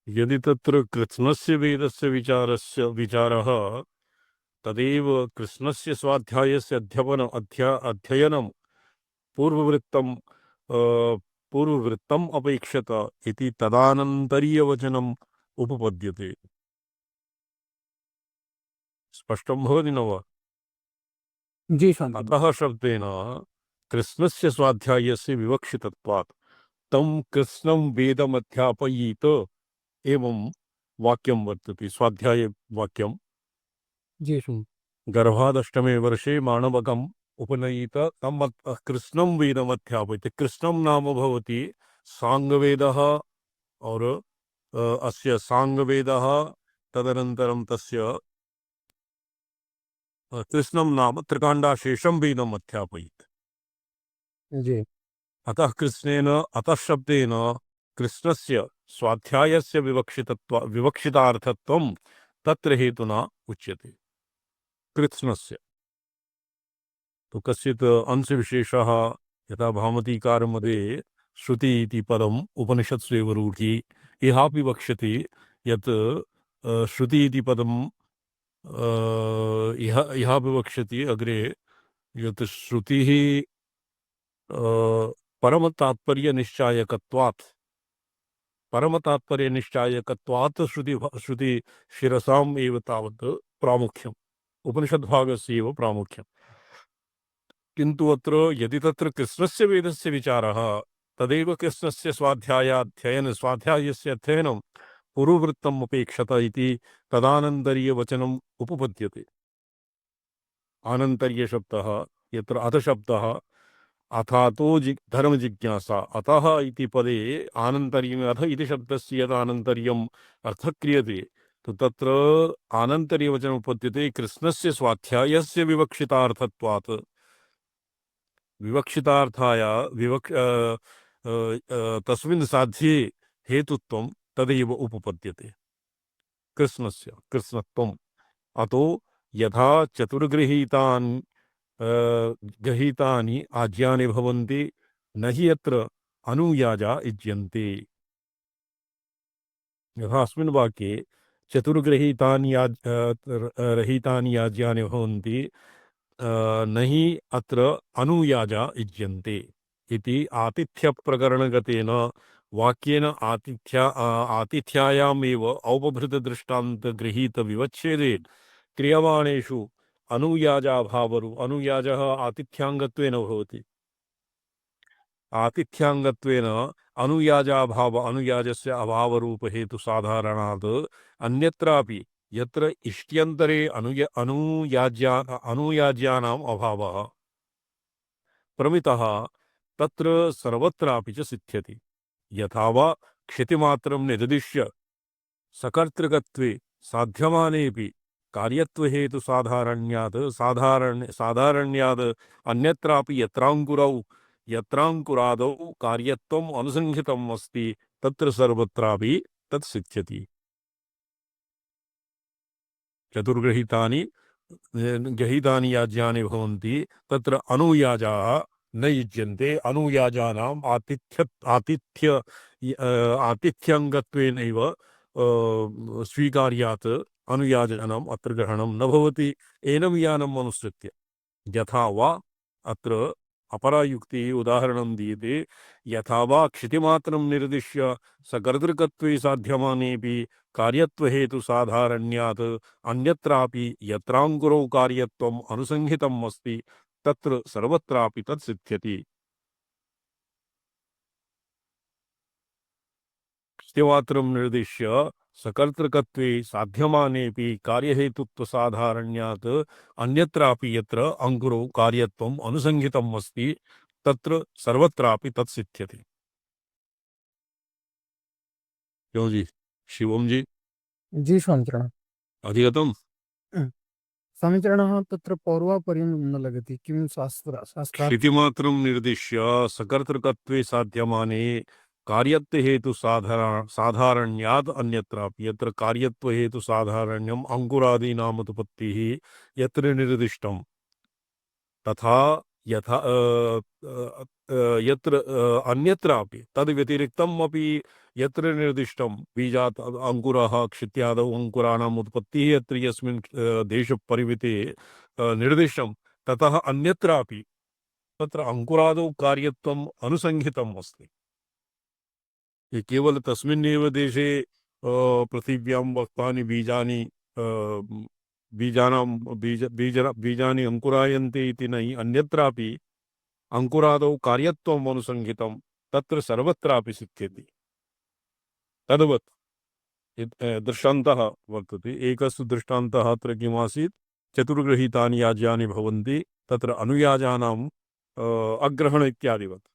यदि तत्र कृत्स्नस्य वेदस्य विचारः तदेव कृष्णस्य स्वाध्यायस्य अध्ययनं पूर्ववृत्तम् पूर्ववृत्तम् अपेक्षत इति तदानन्तरीयवचनम् उपपद्यते। स्पष्टं भवति न वा? जी शांति। अतः शब्देन कृष्णस्य स्वाध्यायस्य विवक्षितत्वात् तं कृष्णं वेदमध्यापयीत एवं वाक्यं वर्तते, स्वाध्याये वाक्यं। जी सुन। गर्भादष्टमे वर्षे माणवकम् उपनयित तं कृष्णं वेदमध्यापयति। कृष्णं नाम भवति साङ्गवेदः और अस्य साङ्गवेदः, तदनन्तरं तस्य कृष्णं नाम त्रिकाण्डाशेषं वेदम् अध्यापयति। जी अतः अतः शब्देन कृष्णस्य स्वाध्यायस्य विवक्षितार्थत्वं तत्र हेतुना उच्यते। कृत्स्नस्य तो कश्चित् अंशविशेषः, यथा भामतीकारमध्ये श्रुति इति पदम् उपनिषत्स्वेव रूढी, इहापि वक्ष्यति यत् श्रुति इति पदम् इहापि वक्ष्यति अग्रे यत् श्रुतिः परमतात्पर्यनिश्चायकत्वात् श्रुति शिरसाम् एव तावत् प्रामुख्यम्, उपनिषद्भागस्य एव प्रामुख्यम्। किन्तु अत्र यदि तत्र कृष्णस्य वेदस्य विचारः तदेव कृष्णस्य स्वाध्यायस्य अध्ययनं पूर्ववृत्तम् अपेक्षत इति तदानन्तरीयवचनम् उपपद्यते। आनन्तर्यशब्दः यत्र अधशब्दः अथातो धर्म जिज्ञासा, अतः इति पदे आनन्तर्यम् अथ इति शब्दस्य यदा आनन्तर्यम् अर्थः क्रियते तो तत्र आनन्तर्यवचनम् उपपद्यते कृष्णस्य स्वाध्यायस्य विवक्षितार्थत्वात्। विवक्षितार्थाय तस्मिन् साध्ये हेतुत्वं तदेव उपपद्यते। कृष्णस्य कृष्णत्वम् अतो यथा गृहीतानि आज्यानि भवन्ति न हि यत्र अनुयाजा युज्यन्ते। यथा अस्मिन् वाक्ये रहितानि आज्यानि भवन्ति न हि अत्र अनुयाजा युज्यन्ते इति आतिथ्यप्रकरणगतेन वाक्येन आतिथ्यायामेव औपभृतदृष्टान्तगृहीतविवच्छेदेन क्रियमाणेषु अनुयाजः आतिथ्यांगत्वेन भवति। आतिथ्यांगत्वेन अनुयाजस्य अभावरूप हेतु साधारणात् अन्यत्रापि यत्र इष्ट्यन्तरे अनुयाज्यानाम् अभावः प्रमितः तत्र सर्वत्रापि च सिद्ध्यति। यथा वा क्षितिमात्रं निर्दिश्य सकर्तृकत्वे साध्यमानेपि कार्यत्वहेतु साधारण्याद् अन्यत्रापि यत्राङ्कुरादौ कार्यत्वम् अनुसंहितम् अस्ति तत्र सर्वत्रापि तत् सिद्ध्यति। चतुर्गृहीतानि याज्यानि भवन्ति तत्र अनुयाजाः न युज्यन्ते। अनुयाजानाम् आतिथ्यङ्गत्वेनैव स्वीकार्यात् अनुयाजानाम् अत्र ग्रहणं न भवति। एनं यानम् अनुसृत्य यथा वा अत्र अपरा युक्तिः उदाहरणं दीयते। यथा वा क्षितिमात्रं निर्दिश्य सकर्तृकत्वे साध्यमानेऽपि कार्यत्वहेतु साधारण्यात् अन्यत्रापि यत्राङ्कुरौ कार्यत्वम् अनुसंहितम् अस्ति तत्र सर्वत्रापि तत् सिद्ध्यति। क्षितिमात्रं निर्दिश्य सकर्तृकत्वे साध्यमानेऽपि कार्यहेतुत्व साधारण्यात् अन्यत्रापि यत्र अंकुरौ कार्यत्वम् अनुसंहितम् अस्ति तत्र सर्वत्रापि तत् सिद्ध्यति। क्यों जी शिवम जी? जी समीचीनम्। अधिगतम्? समीचीनः। तत्र पौर्वापर्यं न लगति किं शास्त्रात् क्षितिमात्रं निर्दिश्य सकर्तृकत्वे साध्यमाने कार्यत्वहेतु साधारण्यात् अन्यत्रापि यत्र कार्यत्वहेतु साधारण्यम् अंकुरादीनामुत्पत्तिः यत्र निर्दिष्टं तथा यथा यत्र अन्यत्रापि तद् व्यतिरिक्तम् अपि यत्र निर्दिष्टं बीजात् अङ्कुरः क्षित्यादौ अङ्कुराणाम् उत्पत्तिः यत्र यस्मिन् देशपरिमिते निर्दिष्टं ततः अन्यत्रापि तत्र अङ्कुरादौ कार्यत्वम् अनुसङ्गितम् अस्ति। ये केवल तस्मिन्नेव देशे पृथिव्यां वक्तानि बीजानि बीजानि अङ्कुरायन्ते इति नहि, अन्यत्रापि अङ्कुरादौ कार्यत्वम् अनुसङ्गितं तत्र सर्वत्रापि सिद्ध्यति। तद्वत् दृष्टान्तः वर्तते। एकस्तु दृष्टान्तः अत्र किमासीत्, चतुर्गृहीतानि याज्यानि भवन्ति तत्र अनुयाजानाम् अग्रहण इत्यादिवत्।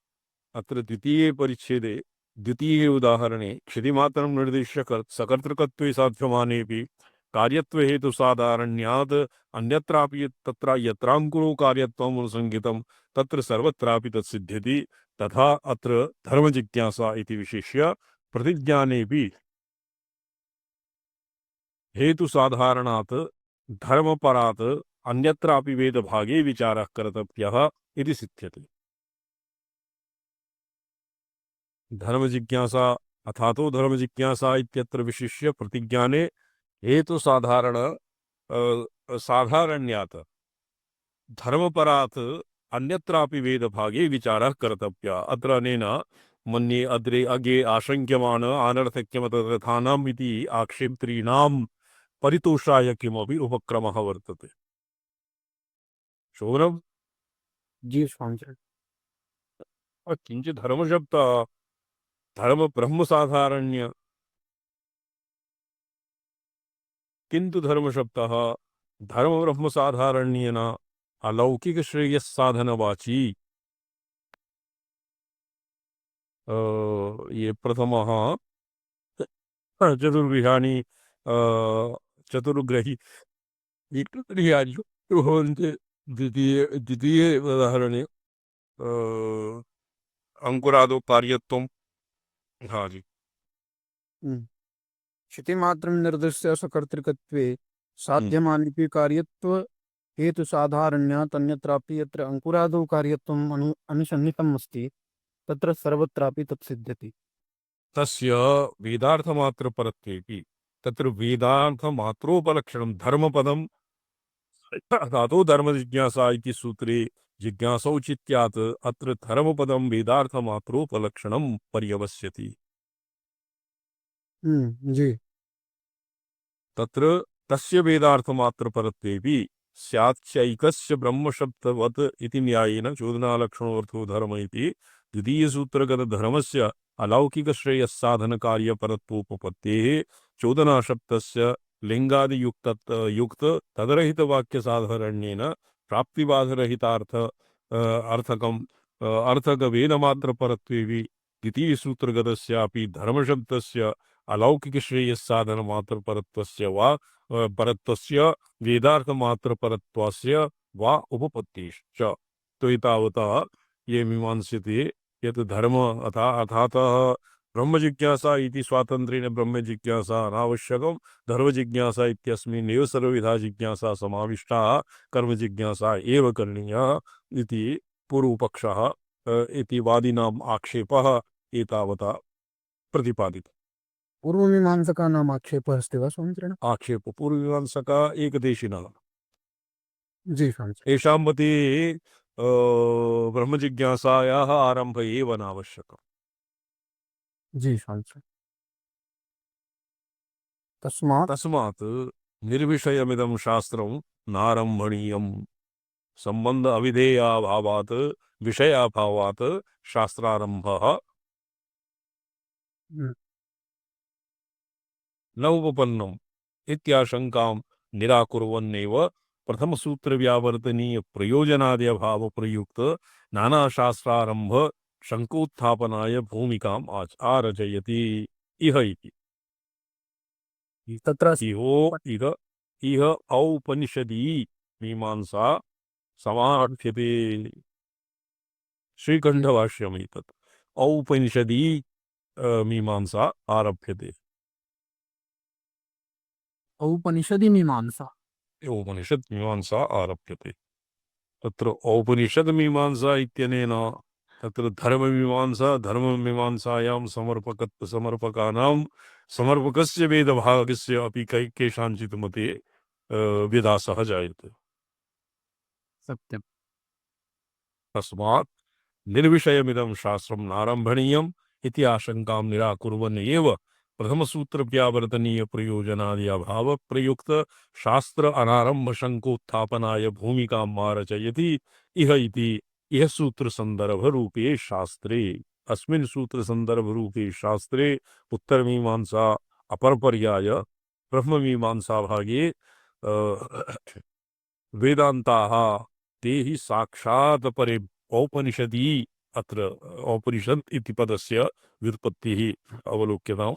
अत्र द्वितीये परिच्छेदे द्वितीये उदाहरणे क्षितिमात्रं निर्दिश्य सकर्तृकत्वे साध्यमानेऽपि कार्यत्वहेतुसाधारण्यात् अन्यत्रापि तत्र यत्राङ्कुरो कार्यत्वम् अनुसङ्गितं तत्र सर्वत्रापि तत्सिद्ध्यति। तथा अत्र धर्मजिज्ञासा इति विशिष्य प्रतिज्ञानेऽपि हेतुसाधारणात् धर्मपरात् अन्यत्रापि वेदभागे विचारः कर्तव्यः इति सिद्ध्यते। धर्मजिज्ञासा अथातो धर्मजिज्ञासा इत्यत्र विशिष्य प्रतिज्ञाने हेतुसाधारण साधारण्यात् धर्मपरात् अन्यत्रापि वेदभागे विचारः कर्तव्यः। अत्र अनेन मन्ये अग्रे आशङ्क्यमाण अनर्थक्यमतथानाम् इति आक्षेपत्रीणां परितोषाय किमपि उपक्रमः वर्तते। शोभनम् जी स्वामीचरण। किञ्चित् धर्मशब्दः धर्म ब्रह्म साधारण्य, किन्तु धर्मशब्दः धर्म ब्रह्म साधारण्येन अलौकिक श्रेयस्साधनवाची। ये प्रथमः चतुर्विधानि चतुर्ग्रही भवन्ति। द्वितीये उदाहरणे अंकुरादौ कार्यत्वं। हाँ जी। क्षितिमात्रं निर्दिश्य सकर्तृकत्वे साध्यमानेऽपि कार्यत्व हेतु साधारण्यात् अन्यत्रापि यत्र अंकुरादौ कार्यत्वम् अनुसन्निहितम् अस्ति तत्र सर्वत्रापि तत्सिद्ध्यति। तस्य वेदार्थमात्रपरत्वेऽपि तत्र वेदार्थमात्रोपलक्षणं धर्मपदं धातो धर्मजिज्ञासा इति सूत्रे जिज्ञासौचित्यात् अत्र धर्मपदं वेदार्थमात्रोपलक्षणं पर्यवस्यति। जी। तत्र तस्य वेदार्थमात्रपरत्वेऽपि स्याच्चैकस्य ब्रह्मशब्दवत् इति न्यायेन चोदनालक्षणोऽर्थो धर्म इति द्वितीयसूत्रगतधर्मस्य अलौकिकश्रेयस्साधनकार्यपरत्वोपपत्तेः चोदनाशब्दस्य लिङ्गादियुक्त तदरहितवाक्यसाधारण्येन प्राप्तिबाधरहितार्थ अर्थकम् अर्थकवेदमात्रपरत्वेऽपि द्वितीयसूत्रगतस्यापि धर्मशब्दस्य अलौकिकश्रेयस्साधनमात्रपरत्वस्य वा परत्वस्य वेदार्थमात्रपरत्वस्य वा उपपत्तिश्च। तो एतावता ये मीमांस्यते यत् धर्म अथातः ब्रह्मजिज्ञासा इति स्वातन्त्र्येण ब्रह्मजिज्ञासा अनावश्यकं, धर्मजिज्ञासा इत्यस्मिन्नेव सर्वविधा जिज्ञासा समाविष्टा, कर्मजिज्ञासा एव करणीया इति पूर्वपक्षः इति वादिनाम् आक्षेपः एतावता प्रतिपादितः। पूर्वमीमांसकानाम् आक्षेपः अस्ति वा स्वामीचरण? आक्षेप पूर्वमीमांसका एकदेशिनः। जी स्वामीचरण। येषां मते ब्रह्मजिज्ञासायाः आरम्भ एव नावश्यकम्। जी स्वामीचरण। तस्मात् निर्विषयमिदं शास्त्रं नारम्भणीयम्। सम्बन्ध अविधेयाभावात् विषयाभावात् शास्त्रारम्भः न उपपन्नम् इत्याशङ्कां निराकुर्वन्नेव प्रथमसूत्रव्यावर्तनीय प्रयोजनाद्यभाव प्रयुक्त नानाशास्त्रारम्भ शङ्कोत्थापनाय भूमिकाम् आरचयति। इह इति तत्र इह औपनिषदी मीमांसा समार्थ्यते। श्रीकण्ठभाष्यमेतत् औपनिषदी मीमांसा आरभ्यते। औपनिषदि मीमांसा उपनिषद मीमांसा आरभ्यते। तत्र औपनिषद्मीमांसा इत्यनेन तत्र धर्ममीमांसायां समर्पकानां समर्पकस्य वेदभागस्य अपि केषाञ्चित् मते विदासः जायते। सत्यम। तस्मात् निर्विषयमिदं शास्त्रं नारम्भणीयम् इति आशंकां निराकुर्वन् एव प्रथमसूत्रव्यावर्तनीय प्रयोजनादि अभाव प्रयुक्त शास्त्र अनारंभ शंकोत्थापनाय भूमिकां मारचयति इह इति इह सूत्र संदर्भ रूपे शास्त्रे अस्मिन् सूत्र संदर्भ रूपे शास्त्रे उत्तरमीमांसा अपरपर्याय ब्रह्ममीमांसा भागे वेदान्ताः ते हि साक्षात् परे औपनिषदी अत्र औपनिषद इति पदस्य व्युत्पत्तिः अवलोक्यताम्।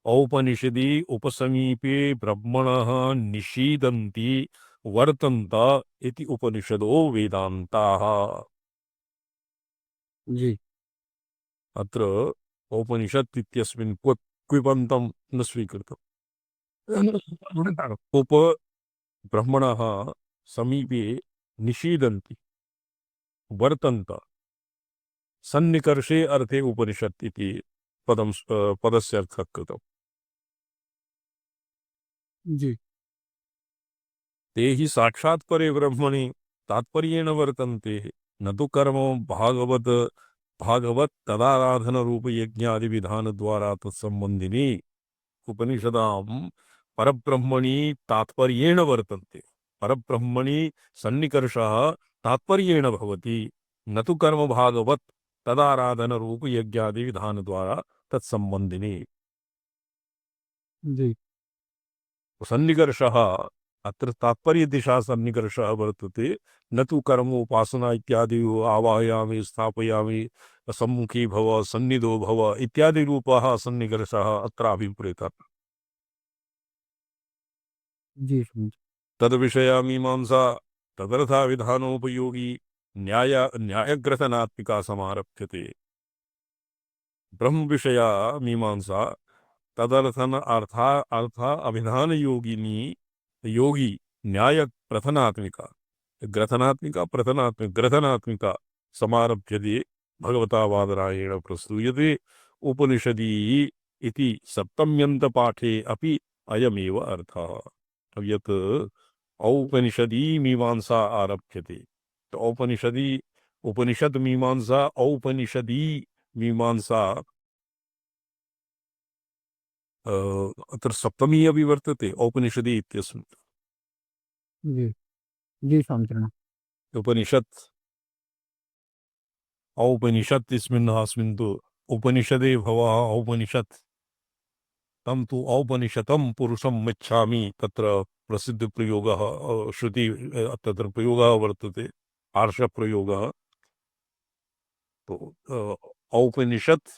औपनिषदि उपसमीपे ब्रह्मणः निषीदन्ति वर्तन्त इति उपनिषदो वेदान्ताः। जी। अत्र औपनिषत् इत्यस्मिन् क्विपन्तं न स्वीकृतम्। उप ब्रह्मणः समीपे निषीदन्ति वर्तन्त सन्निकर्षे अर्थे उपनिषत् इति पदस्य अर्थः कृतम्। जी। ते हि साक्षात् परे ब्रह्मणि तात्पर्येण वर्तन्ते न तु कर्म भागवत तदाराधन रूप यज्ञादि विधान द्वारा तत्संबंधिनी उपनिषदां परब्रह्मणि तात्पर्येण वर्तन्ते। परब्रह्मणि सन्निकर्षः तात्पर्येण भवति न तु कर्म भागवत तदाराधन रूप यज्ञादि विधान द्वारा तत्संबंधिनी। जी। सन्निकर्षः अत्र तात्पर्य दिशा सन्निकर्षः वर्तते न तु कर्म उपासना इत्यादि आवाहयामि स्थापयामि सम्मुखी भव सन्निधो भव इत्यादि रूपः सन्निकर्षः अत्र अभिप्रेतः। जी। तद विषया मीमांसा तदर्था विधानोपयोगी न्यायग्रथनात्मिका समारभ्यते। ब्रह्म विषया मीमांसा तदर्थन अर्थ अभिधान योगिनी योगी न्याय प्रथनात्मिका ग्रथनात्मिका समारभ्यते भगवता वादरायेण प्रस्तूयते। उपनिषदी इति सप्तम्यन्त पाठे अपि अयमेव अर्थः। अब यत् औपनिषदी मीमांसा आरभ्यते तो औपनिषदी उपनिषद मीमांसा औपनिषदी मीमांसा अत्र सप्तमी अपि वर्तते औपनिषदी इत्यस्मिन्। जी। जी समीचीनम्। उपनिषत् औपनिषत् इस्मिन् अस्मिन् तु उपनिषदे भवः औपनिषत् तं तु औपनिषतं पुरुषं मिच्छामि तत्र प्रसिद्ध प्रयोगः श्रुति तत्र प्रयोगः वर्तते आर्षप्रयोगः। तो औपनिषत्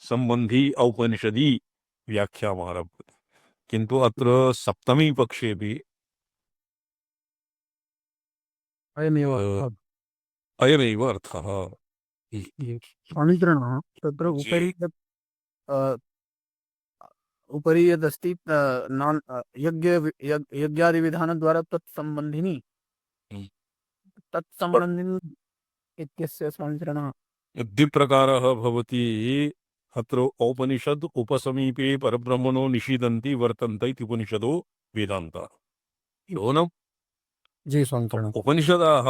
संबंधी औपनिषदी व्याख्यामारभ्यते किन्तु अत्र सप्तमी पक्षे भी अयमेव अयमेव अर्थः। समीचीनः। तत्र उपरि यत् उपरि यदस्ति नान् यज्ञादिविधानद्वारा तत्सम्बन्धिनी तत्सम्बन्धिनी इत्यस्य समीचीनः। द्विप्रकारः भवति। अत्र औपनिषद उपसमीपे परब्रह्मणो निषीदन्ति वर्तन्त इति उपनिषदो वेदान्तः। योनम् जी समीचीनम्। उपनिषदाः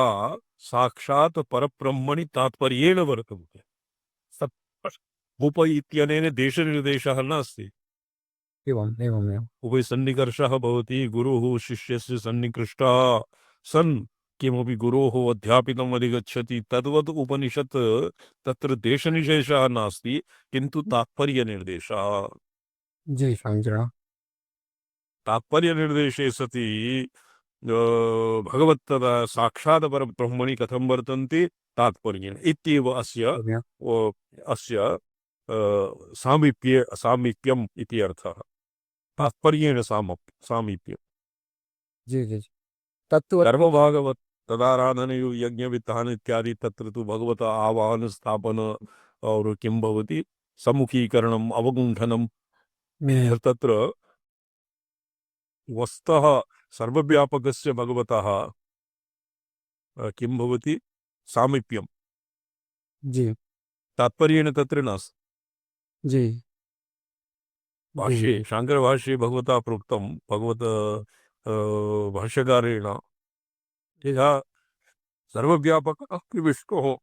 साक्षात् परब्रह्मणि तात्पर्येण वर्तन्ते। उप इत्यनेन देशनिर्देशः नास्ति। एवम् एवमेव। उभयसन्निकर्षः भवति गुरुः शिष्यस्य सन्निकृष्टः सन् किमपि गुरोः अध्यापितम् अधिगच्छति तद्वत् उपनिषत् तत्र देशनिर्देशः नास्ति किन्तु तात्पर्यनिर्देशः। जी समीचीनः। तात्पर्यनिर्देशे सति भगवत्तदा साक्षात् परब्रह्मणि कथं वर्तन्ते तात्पर्येण इत्येव अस्य सामीप्यम् इति अर्थः। तात्पर्येण सामीप्यम्। जी जी। तत्तु कर्मभागवत तदाराधनयो यज्ञ विधान इत्यादि तत्र तु भगवता आवाहन स्थापन और किं भवति सम्मुखीकरणम् अवगुण्ठनम्। तत्र वस्तः सर्वव्यापकस्य भगवतः किं भवति सामीप्यं जी तात्पर्येण तत्र नास्ति। जी जी भाष्ये शाङ्करभाष्ये भगवता प्रोक्तं भाष्यकारेण यः सर्वव्यापकः विष्णुः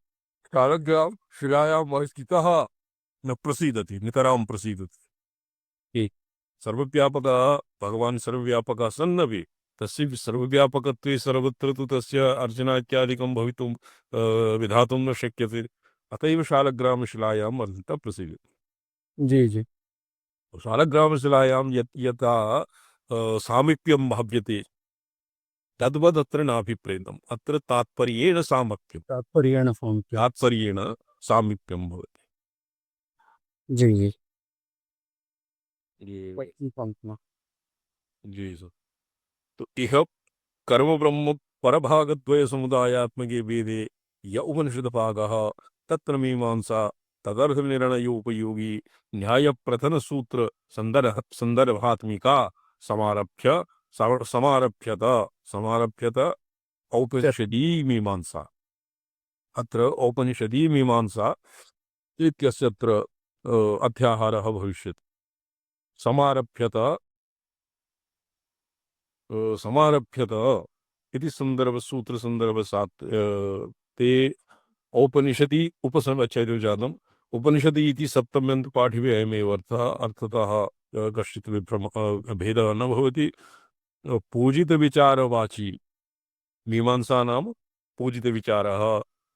शालग्रां शिलायां स्थितः न प्रसीदति नितरां प्रसीदति। ये सर्वव्यापकः भगवान् सर्वव्यापकः सन्नपि तस्य सर्वव्यापकत्वे सर्वत्र तु तस्य अर्चना इत्यादिकं भवितुं विधातुं न शक्यते। अत एव शालग्रामशिलायाम् अर्थः प्रसीदति। जी जी शालग्रामशिलायां यथा सामीप्यं भाव्यते तद्वद् अत्र नाभिप्रेतम्। अत्र तात्पर्येण सामप्यं तात्पर्येण सामीप्यं। तात्पर्येण सामीप्यं भवति। जी जी ये वही पंक्तियाँ। जी सर। तो इह कर्म ब्रह्म परभागद्वय समुदायात्मके वेदे य उपनिषदभागः तत्र मीमांसा तदर्थ निर्णयोपयोगी न्याय प्रथन सूत्र संदर्भात्मिका समारभ्य समारभ्यत समारभ्यत औपनिषदी मीमांसा। अत्र औपनिषदी मीमांसा इत्यस्य अत्र अध्याहारः भविष्यति। समारभ्यत समारभ्यत इति संदर्भ सूत्र संदर्भ सात ते औपनिषदि उपसमचर्यो जातम्। उपनिषदि इति सप्तम्यन्त पाठिवे अयमेव अर्थः अर्थतः कश्चित् विभ्रम भेदः न भवति। पूजित विचारवाची मीमांसा नाम पूजित विचारः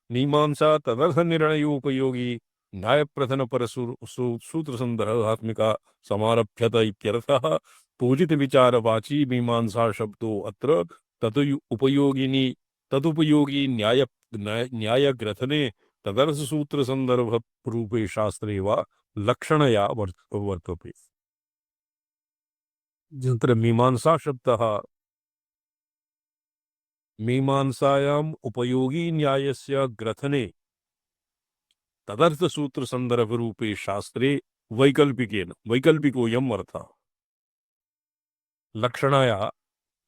मीमांसा तदर्थ निर्णयोपयोगी न्यायप्रथन पर सूत्र संदर्भात्मिका समारभ्यत इत्यर्थः। पूजित विचारवाची मीमांसा शब्दो अत्र उपयोगिनी तदुपयोगी न्याय ग्रथने तदर्थ सूत्र संदर्भ रूपे शास्त्रे वा लक्षणया वर्तते। अत्र मीमांसा शब्दः मीमांसायाम् उपयोगी न्यायस्य ग्रथने तदर्थ सूत्र संदर्भ रूपे शास्त्रे वैकल्पिकेन वैकल्पिकोऽयम् अर्थः। लक्षणया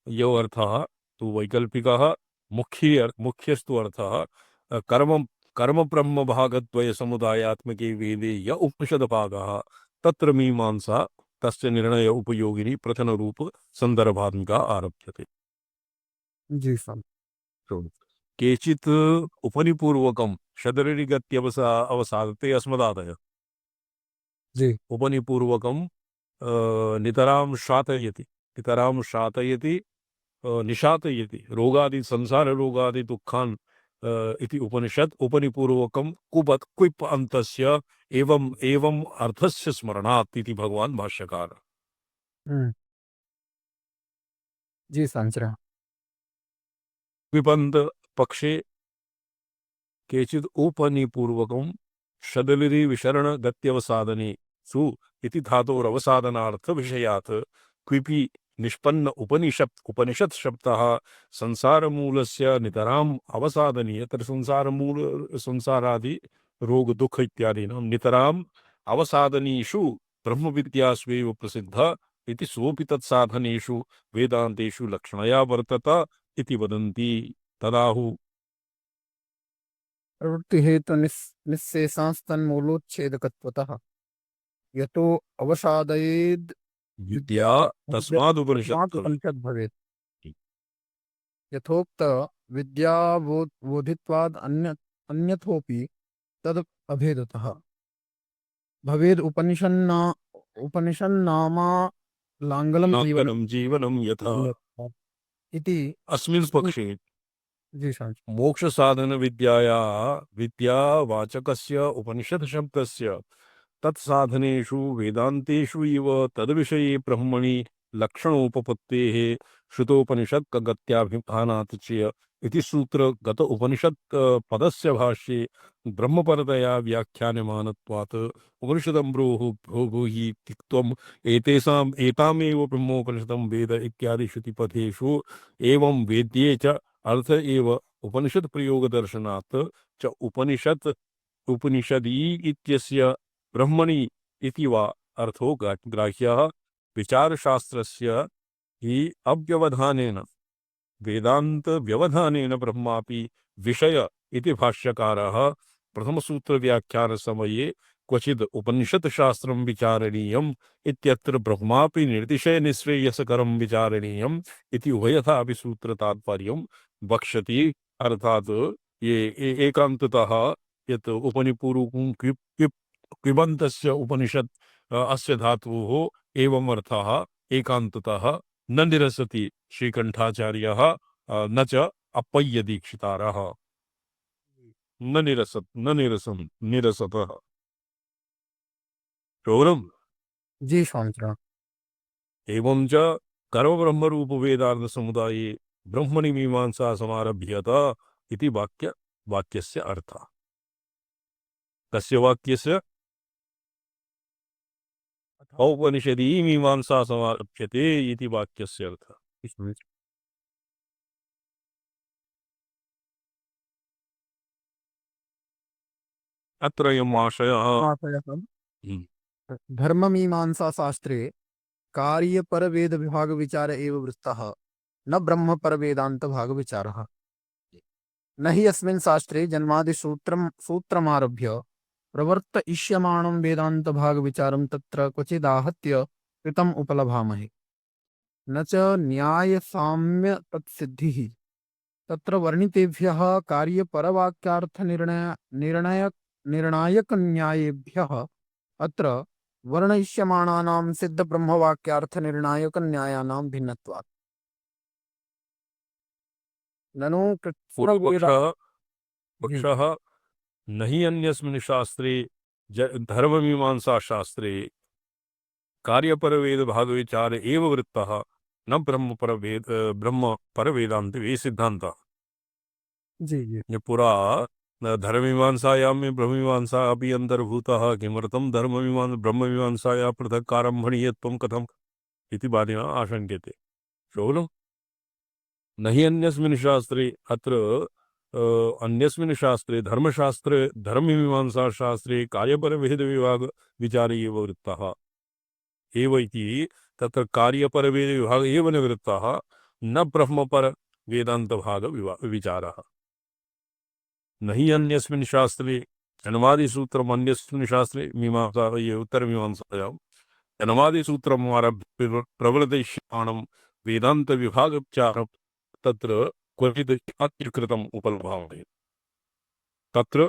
यो अर्थः तु वैकल्पिकः मुख्यस्तु अर्थः कर्म कर्म ब्रह्म भागद्वय समुदायात्मके वेदे य उपनिषदभागः तत्र मीमांसा तस्य निर्णय उपयोगिनी प्रथम रूप संदर्भात्मिका आरभ्यते। जी सर। केचित् उपनिपूर्वकं शदरिगत्यवसा अवसादते अस्मदादय जी उपनिपूर्वकं नितरां शातयति निशातयति रोगादि संसार रोगादि दुःखान् इति उपनिषत् उपनिपूर्वकं कुपत् क्विप् अन्तस्य एवं एवं अर्थस्य स्मरणात् इति भगवान् भाष्यकार। हम्म, जी सांचरा। क्विपन्त पक्षे केचित् उपनिपूर्वकं शदलिरि विशरण गत्यवसादने सु इति धातोरवसादनार्थ विषयात् क्विपि निष्पन्न उपनिषत् शब्दः संसार मूलस्य नितराम् अवसादनीय तत्र संसारादि रोग दुख इत्यादीनां नितराम् अवसादनीषु ब्रह्मविद्यास्वेव प्रसिद्ध इति सोऽपि तत्साधनेषु वेदान्तेषु लक्षणया वर्तत इति वदन्ति। तदाहु प्रवृत्ति हेतु निःशेषांस्तन्मूलोच्छेदकत्वतः यतो अवसादयेद् विद्या तस्मादुपनिषत् उपनिषद भवेत्। यथोक्त विद्या बोधित्वाद अन्यथोपि तद अभेदतः भवेद उपनिषन्नामा लांगलम नाङ्गलं जीवनं यथा इति अस्मिन् पक्षे जी सांच। मोक्ष साधन विद्यावाचकस्य उपनिषत् शब्दस्य तत्साधनेषु वेदान्तेषु इव तद्विषये ब्रह्मणि लक्षणोपपत्तेः श्रुतोपनिषत् गत्याभिधानात् च इति सूत्रगत उपनिषत् पदस्य भाष्ये ब्रह्मपरतया व्याख्यानमानत्वात् उपनिषदम्ब्रोः भूहि तिक्त्वम् एतामेव ब्रह्मोपनिषदं वेद इत्यादि श्रुतिपथेषु एवं वेद्ये च अर्थ एव उपनिषद प्रयोग दर्शनात् च उपनिषदी इत्यस्य ब्रह्मणि इति वा अर्थो ग्राह्यः विचारशास्त्रस्य हि अव्यवधानेन वेदांत व्यवधानेन ब्रह्मापि विषय इति भाष्यकारः प्रथमसूत्र व्याख्यान समये क्वचिद् उपनिषत् शास्त्रं विचारणीयम् इत्यत्र ब्रह्मापि निर्दिशय निःश्रेयसकरं विचारणीयम् इति उभयथापि सूत्रतात्पर्यं वक्ष्यति। अर्थात् एकान्ततः यत् उपनिपूर्वकं क्विबन्तस्य उपनिषत् अस्य धातुः एवम् अर्थः एकान्ततः न निरसति श्रीकण्ठाचार्यः न च अप्पय्य दीक्षितारः न निरसतः श्रवणम्। जी स्वामित्र। एवं च कर्मब्रह्मरूप वेदार्थ समुदाये ब्रह्मणि मीमांसा समारभ्यत इति वाक्यस्य अर्थः। कस्य वाक्यस्य? औपनिषदि मीमांसा समारभ्यते इति वाक्यस्य अर्थः। अत्रयम् आशयः धर्ममीमांसा शास्त्रे कार्य पर वेद विभाग विचार एव वृत्तः न ब्रह्म पर वेदांत भाग विचारः। न हि अस्मिन् शास्त्रे जन्मादि सूत्रमारभ्य प्रवर्तयिष्यमाणं वेदांत भाग विचारं तत्र क्वचिदाहत्य कृतम् उपलभामहे। न च न्याय साम्य तत्सिद्धिः तत्र वर्णितेभ्यः कार्य परवाक्यार्थ निर्णायक न्यायेभ्यः अत्र वर्णयिष्यमाणानां सिद्ध ब्रह्मवाक्यार्थ निर्णायक न्यायानां भिन्नत्वात्। ननु पक्षः न हि अन्यस्मिन् शास्त्रे धर्ममीमांसा शास्त्रे कार्यपरवेद भागविचार एव वृत्तः न ब्रह्म परवेदांत वे सिद्धान्तः। जी जी ये पुरा धर्ममीमांसायां में ब्रह्ममीमांसा अपि अंतर्भूतः किमर्थं ब्रह्ममीमांसाया पृथक् कारम्भणीयत्वं कथम् इति बाधिना आशङ्क्यते। श्रवणम्। न हि अन्यस्मिन् शास्त्रे अत्र अन्यस्मिन् शास्त्रे धर्मशास्त्रे धर्ममीमांसा शास्त्रे कार्यपरभेद विभाग विचार एव वृत्तः एव इति तत्र कार्यपरभेद विभाग एव न वृत्तः न ब्रह्मपर वेदांत भाग विचारः। न हि अन्यस्मिन् शास्त्रे जन्मादिसूत्रम् अन्यस्मिन् शास्त्रे मीमांसा ये उत्तरमीमांसायां जन्मादिसूत्रम् आरभ्य प्रवृत्तिष्यमाणं वेदांत विभागविचारं तत्र क्वचित् अत्युत्कृतम् उपलभामहे। तत्र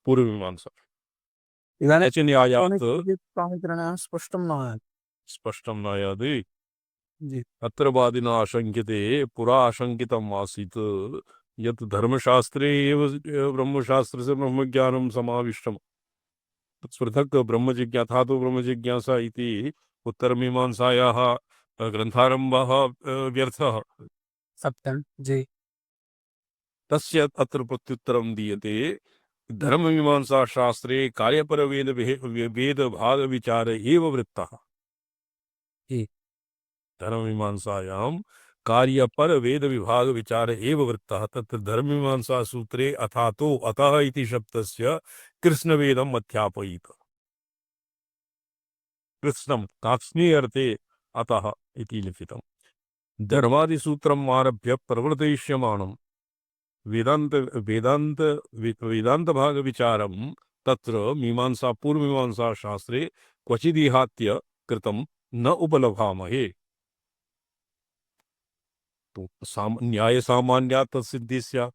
पूर्वमीमांसा इदानीं न्यायात् स्पष्टं न स्पष्टं नायादि जी अत्र वादिना आशङ्क्यते। पुरा आशङ्कितम् आसीत् यत् धर्मशास्त्रे एव ब्रह्मशास्त्रस्य ब्रह्मज्ञानं समाविष्टम् पृथक् ब्रह्मजिज्ञासा तो ब्रह्मजिज्ञासा इति उत्तरमीमांसायाः ग्रन्थारम्भः व्यर्थः। सत्यं जी तस्य अत्र प्रत्युत्तरं दीयते। धर्ममीमांसा शास्त्रे कार्यपरवेद वेद भाग विचार एव वृत्तः। जी धर्ममीमांसायां कार्यपर वेद विभाग विचार एव वृत्तः। तत्र धर्ममीमांसा सूत्रे अथातो अतः इति शब्दस्य कृष्णवेदम् अध्यापयित। कृत्स्नं काक्ष्णी अर्थे अतः इति लिखितम्। धर्मादिसूत्रम् आरभ्य प्रवर्तयिष्यमाणं वेदांत भाग विचारं तत्र मीमांसा पूर्वमीमांसा शास्त्रे क्वचिदिहात्य कृतं न उपलभामहे। तो न्याय सामान्यात् तत्सिद्धि स्यात्।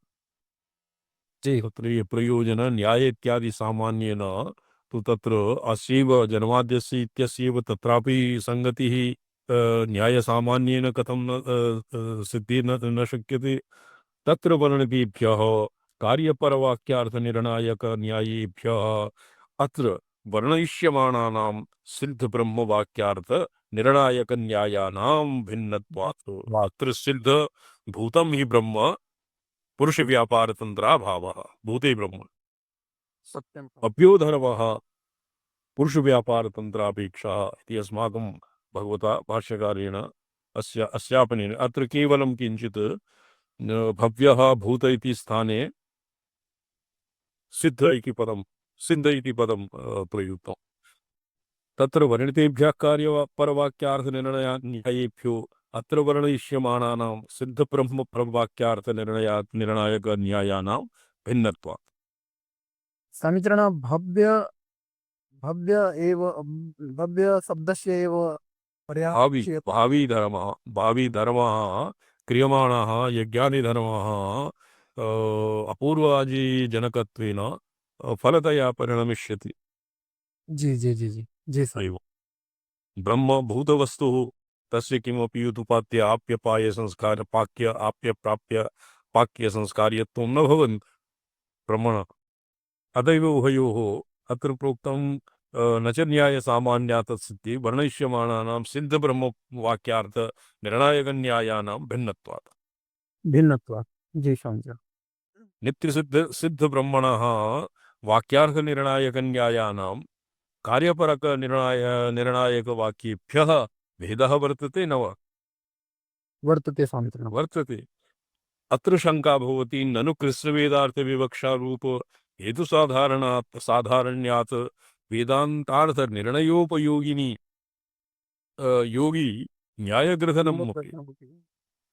जी तत्र ये प्रयोजन न्याय इत्यादि सामान्येन तो तत्र अस्यैव जन्माद्यस्य इत्यस्यैव तत्रापि संगतिः न्याय सामान्येन कथं न सिद्धिः न शक्यते। तत्र वर्णितेभ्यः कार्यपरवाक्यार्थ निर्णायक न्यायेभ्यः अत्र वर्णयिष्यमाणानां सिद्ध ब्रह्म वाक्यार्थ निर्णायक न्यायानां भिन्नत्वात्। अत्र सिद्ध भूतं हि ब्रह्म पुरुष व्यापार तंत्राभावः भूते ब्रह्म सत्यं अप्यो धर्मः पुरुष व्यापार तंत्रापेक्षा इति अस्माकं भगवता भाष्यकारेण अस्यापनेन अत्र केवलं किञ्चित् भव्यः भूत इति स्थाने सिद्ध इति पदं प्रयुक्तम्। तत्र वर्णितेभ्यः कार्यपरवाक्यार्थनिर्णयान्यायेभ्यो अत्र वर्णयिष्यमाणानां सिद्धब्रह्म प्रवाक्यार्थ निर्णायक न्यायानां भिन्नत्वात्। समीचीन। भव्य भव्य एव भव्य शब्दस्य एव भावी पर्यायस्य। भावी धर्मः क्रियमाणः यज्ञानि धर्मः अपूर्वाजीजनकत्वेन फलतया परिणमिष्यति। जी जी जी जी जी सर। एवं ब्रह्म भूतवस्तुः तस्य किमपि युतुपात्य आप्यपाय संस्कार पाक्य आप्य प्राप्य पाक्य संस्कार्यत्वं न भवन्ति ब्रह्मणः। अतएव उभयोः अत्र प्रोक्तं न च न्यायसामान्या तत्सिद्धि वर्णयिष्यमाणानां सिद्धब्रह्मवाक्यार्थ निर्णायकन्यायानां भिन्नत्वात्। भिन्नत्वात्। जी समझा। नित्यसिद्धब्रह्मणः वाक्यार्थनिर्णायकन्यायानां कार्यपरकनिर्णायकवाक्येभ्यः भेदः वर्तते न वा? वर्तते समीचीनम्। वर्तते। अत्र शंका भवति ननु कृष्णवेदार्थविवक्षा रूप साधारण्यात् वेदांतार्थ निर्णयोपयोगिनी योगी न्यायग्रथनम् अपि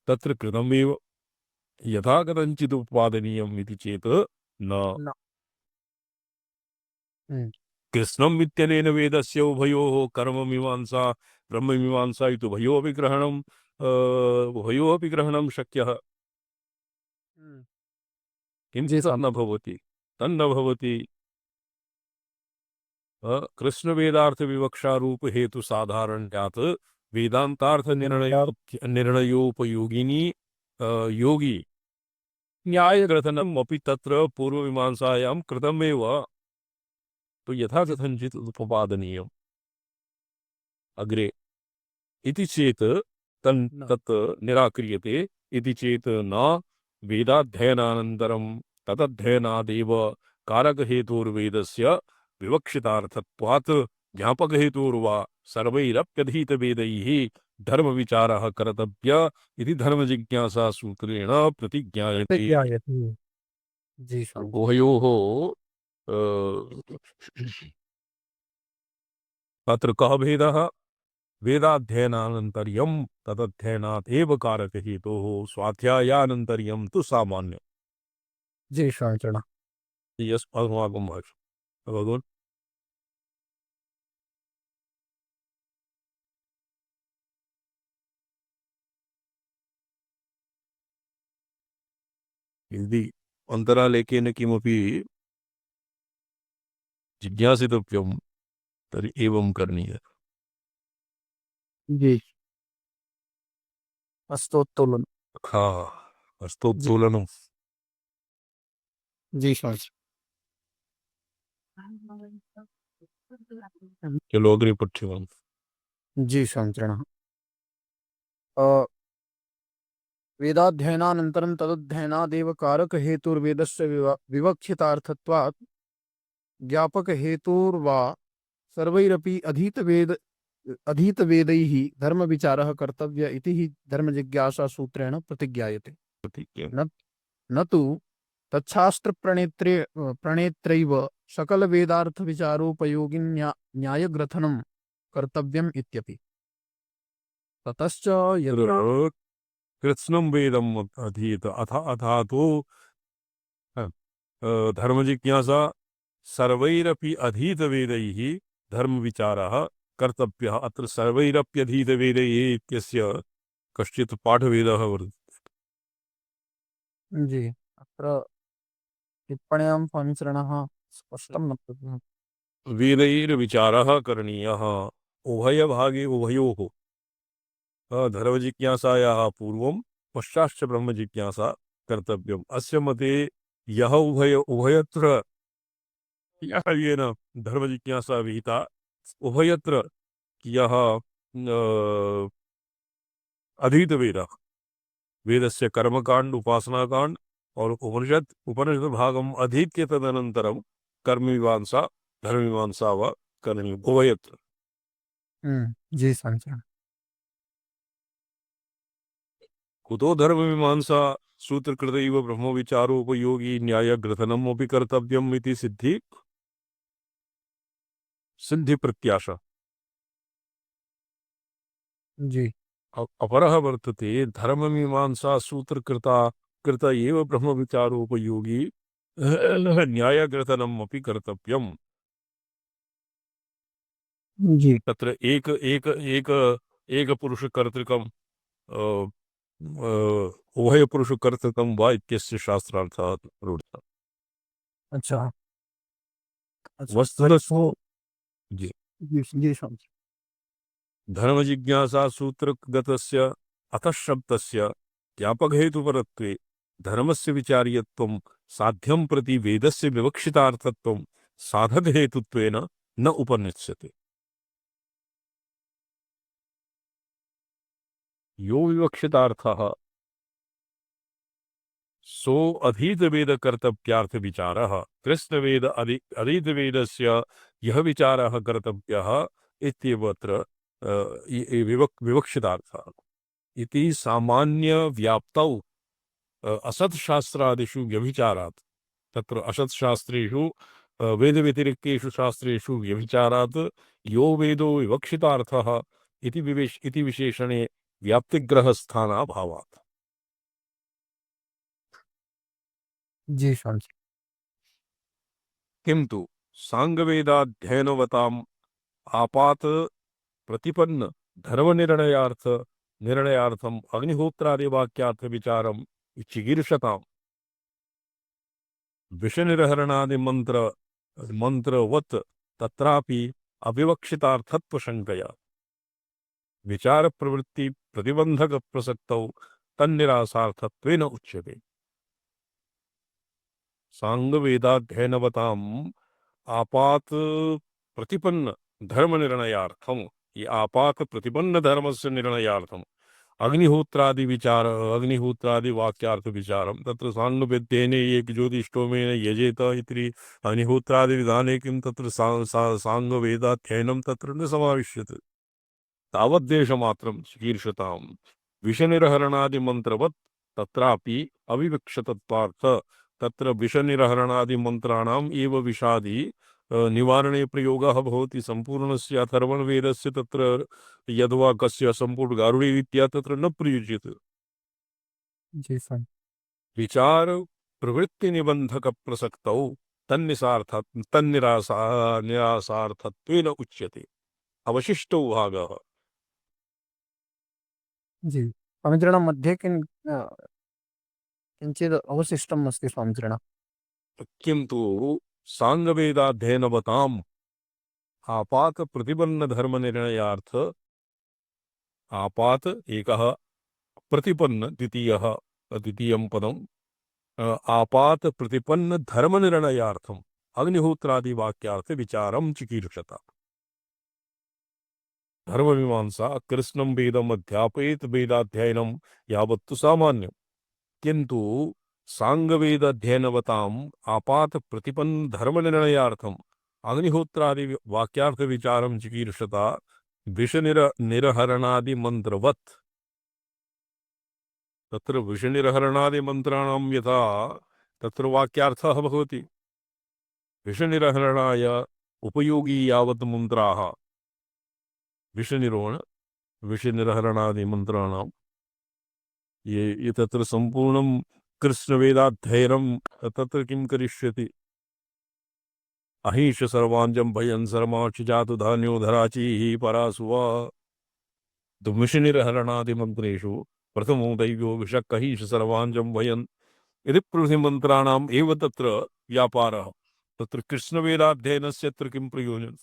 तत्र कृतमेव यथा कथञ्चित् उत्पादनीयम् इति चेत् न। न। हम्म, कृष्णम् इत्यनेन वेदस्य उभयोः कर्ममीमांसा ब्रह्ममीमांसा इति उभयोरपि ग्रहणं शक्यः। किन्तु जी तन्न समझा। भवति। तन्न भवति। कृष्णवेदार्थ विवक्षा रूप हेतु साधारण्यात् वेदांतार्थ निर्णयोपयोगिनी योगी न्यायग्रथनम् अपि तत्र पूर्वमीमांसायां कृतमेव। तो यथा कथञ्चित् उपपादनीयम् अग्रे इति चेत् न। तत् निराक्रियते। इति चेत् न वेदाध्ययनानन्तरं तदध्ययनादेव कारकहेतुर्वेदस्य विवक्षितार्थत्वात् ज्ञापकहेतुर्वा सर्वैरप्यधीतवेदैः धर्मविचारः कर्तव्य इति धर्मजिज्ञासा सूत्रेण प्रतिज्ञायते। ज्ञायते। जी समझा। उभयोः अ, तत्र कः भेदः? वेदाध्ययनानन्तर्यं तदध्ययनात् एव कारकहेतोः स्वाध्यायानन्तर्यं तु सामान्य। जी समीचीन। यस् अस्माकं भाषा भगवान् यदि अन्तरालेखेन किमपि जिज्ञासितव्यं तर्हि एवं करणीयम्। जी हस्तोत्तोलन। हा जी हस्तोत्तोलनं। जी समझा। चलो अग्रे पठ्यवान्। जी समीचीनः। वेदाध्ययनानन्तरं तदध्ययनादेव कारकहेतुर्वेदस्य विवक्षितार्थत्वात् ज्ञापकहेतुर्वा सर्वैरपि अधीतवेदैः धर्मविचारः कर्तव्य इति हि धर्मजिज्ञासासूत्रेण प्रतिज्ञायते। न न तु प्रणेत्रैव सकलवेदार्थविचारोपयोगि न्यायग्रथनं कर्तव्यम् इत्यपि। ततश्च यत्र कृत्स्नं वेदम् अधीत अथा तो धर्मजिज्ञासा सर्वैरपि अधीतवेदैः धर्मविचारः कर्तव्यः। अत्र सर्वैरप्यधीतवेदैः इत्यस्य कश्चित् पाठभेदः वर्तते। जी अत्र टिप्पण्यां अनुसरणः स्पष्टं न कृतम्। वेदैर्विचारः करणीयः उभयभागे उभयोः। धर्मजिज्ञासायाः पूर्वं पश्चाश्च ब्रह्मजिज्ञासा कर्तव्यम्। अस्य मते यः उभयत्र येन धर्मजिज्ञासा विहिता उभयत्र यः अधीतवेदः वेदस्य कर्मकांड उपासनाकांड और उपनिषद भागम अधीत्य तदनन्तरं कर्ममीमांसा धर्ममीमांसा वा करणीयम् उभयत्र। जी समीचीनम्। कुतो धर्ममीमांसा सूत्रकृत इव ब्रह्मविचारोपयोगी न्यायग्रथनम् अपि कर्तव्यम् इति सिद्धि प्रत्याशा। जी अपरः वर्तते धर्ममीमांसा सूत्रकृता कृत एव ब्रह्मविचारोपयोगी न्यायग्रथनम् अपि कर्तव्यम्। जी। तत्र एक पुरुषकर्तृकम् उभयपुरुषकर्तृकं वा इत्यस्य शास्त्रार्थः रूढः। अच्छा। अच्छा। वस्तुतस्तु जी जी जी स्वामी जी। धर्मजिज्ञासा सूत्रगतस्य अतः शब्दस्य ज्ञापकहेतुपरत्वे धर्मस्य विचार्यत्वं साध्यं प्रति वेदस्य विवक्षितार्थत्वं साधकहेतुत्वेन न उपनिश्यते। यो विवक्षितार्थः सो अधीतवेद कर्तव्यार्थ विचारः कृष्णवेद अधीतवेदस्य यः विचारः कर्तव्यः इत्येवत्र विवक्षितार्थः इति सामान्य व्याप्तौ असत्शास्त्रादिषु व्यभिचारात् तत्र असत्शास्त्रेषु वेदव्यतिरिक्तेषु शास्त्रेषु व्यभिचारात् यो वेदो विवक्षितार्थः इति विशेषणे व्याप्तिग्रहस्थानाभावात्। जी स्वामी जी। किंतु सांगवेदाध्ययनवताम आपात प्रतिपन्न निर्णयार्थम अग्निहोत्रादि वाक्यार्थ विचारम चिकीर्षताम विषनिर्हरणादि मंत्रवत् तत्रापि अविवक्षितार्थत्व शंकया विचार प्रवृत्ति प्रतिबंधक प्रसक्तौ तन्निरासार्थत्वेन उच्यते। सांगवेदाध्ययनवताम आपात प्रतिपन्न धर्म निर्णयार्थम ये आपात प्रतिपन्न धर्म से निर्णयार्थम अग्निहोत्रादि वाक्यार्थ विचारम तत्र सांगवेद्येने एक ज्योतिष्टोमेन यजेत इति अग्निहोत्रादि विधाने किं तत्र सांगवेदाध्ययनं तत्र न समाविश्यते। तावद्देशमात्रं चिकीर्षतां विषनिर्हरणादि मंत्रवत् तत्रापि अविवक्षतत्वार्थ तत्र विषनिर्हरणादि मंत्राणाम् एव विषादि निवारणे प्रयोगः भवति। संपूर्णस्य अथर्वणवेदस्य तत्र यद्वा कस्य संपूर्ण गारुडीत्या तत्र न प्रयुज्यते। जी सर। विचार प्रवृत्ति निबंधक प्रसक्तौ निरासार्थत्वेन उच्यते। अवशिष्टो भागः जी स्वामिजृणां मध्ये किञ्चित् अवशिष्टम् अस्ति स्वामिजृणां। किंतु सांगवेदाध्ययनवताम् आपात प्रतिपन्न धर्म निर्णयार्थ आपात एकः प्रतिपन्न द्वितीयं पदम् आपात प्रतिपन्न धर्म निर्णयार्थम अग्निहोत्रादि वाक्यार्थ विचारम चिकीर्षता। धर्ममीमांसा कृष्णं वेदम अध्यापयेत वेदाध्ययनम यावत्तु सामान्यम् किंतु सांगवेदाध्ययनवताम् आपात प्रतिपन्न धर्म निर्णयार्थम अग्निहोत्रादि वाक्यार्थ विचारम चिकीर्षता विषनिर्हरणादि मंत्रवत् तत्र विषनिर्हरणादि मंत्राणां यथा तत्र वाक्यार्थः भवति विषनिर्हरणाय उपयोगी यावत् मंत्राः विषनिर्हरणादि मंत्राणां ये तत्र संपूर्णं कृष्णवेदाध्ययनं तत्र किं करिष्यति। अहिंस सर्वांजं भयं सर्माक्ष जातु धान्यो धराचीः परासुवा विषनिर्हरणादि मंत्रेषु प्रथमो दैवो विषक्कहिंस सर्वांजं भयन् यदि प्रभृतिमन्त्राणाम् एव तत्र व्यापारः तत्र कृष्णवेदाध्ययनस्य अत्र किं प्रयोजनं।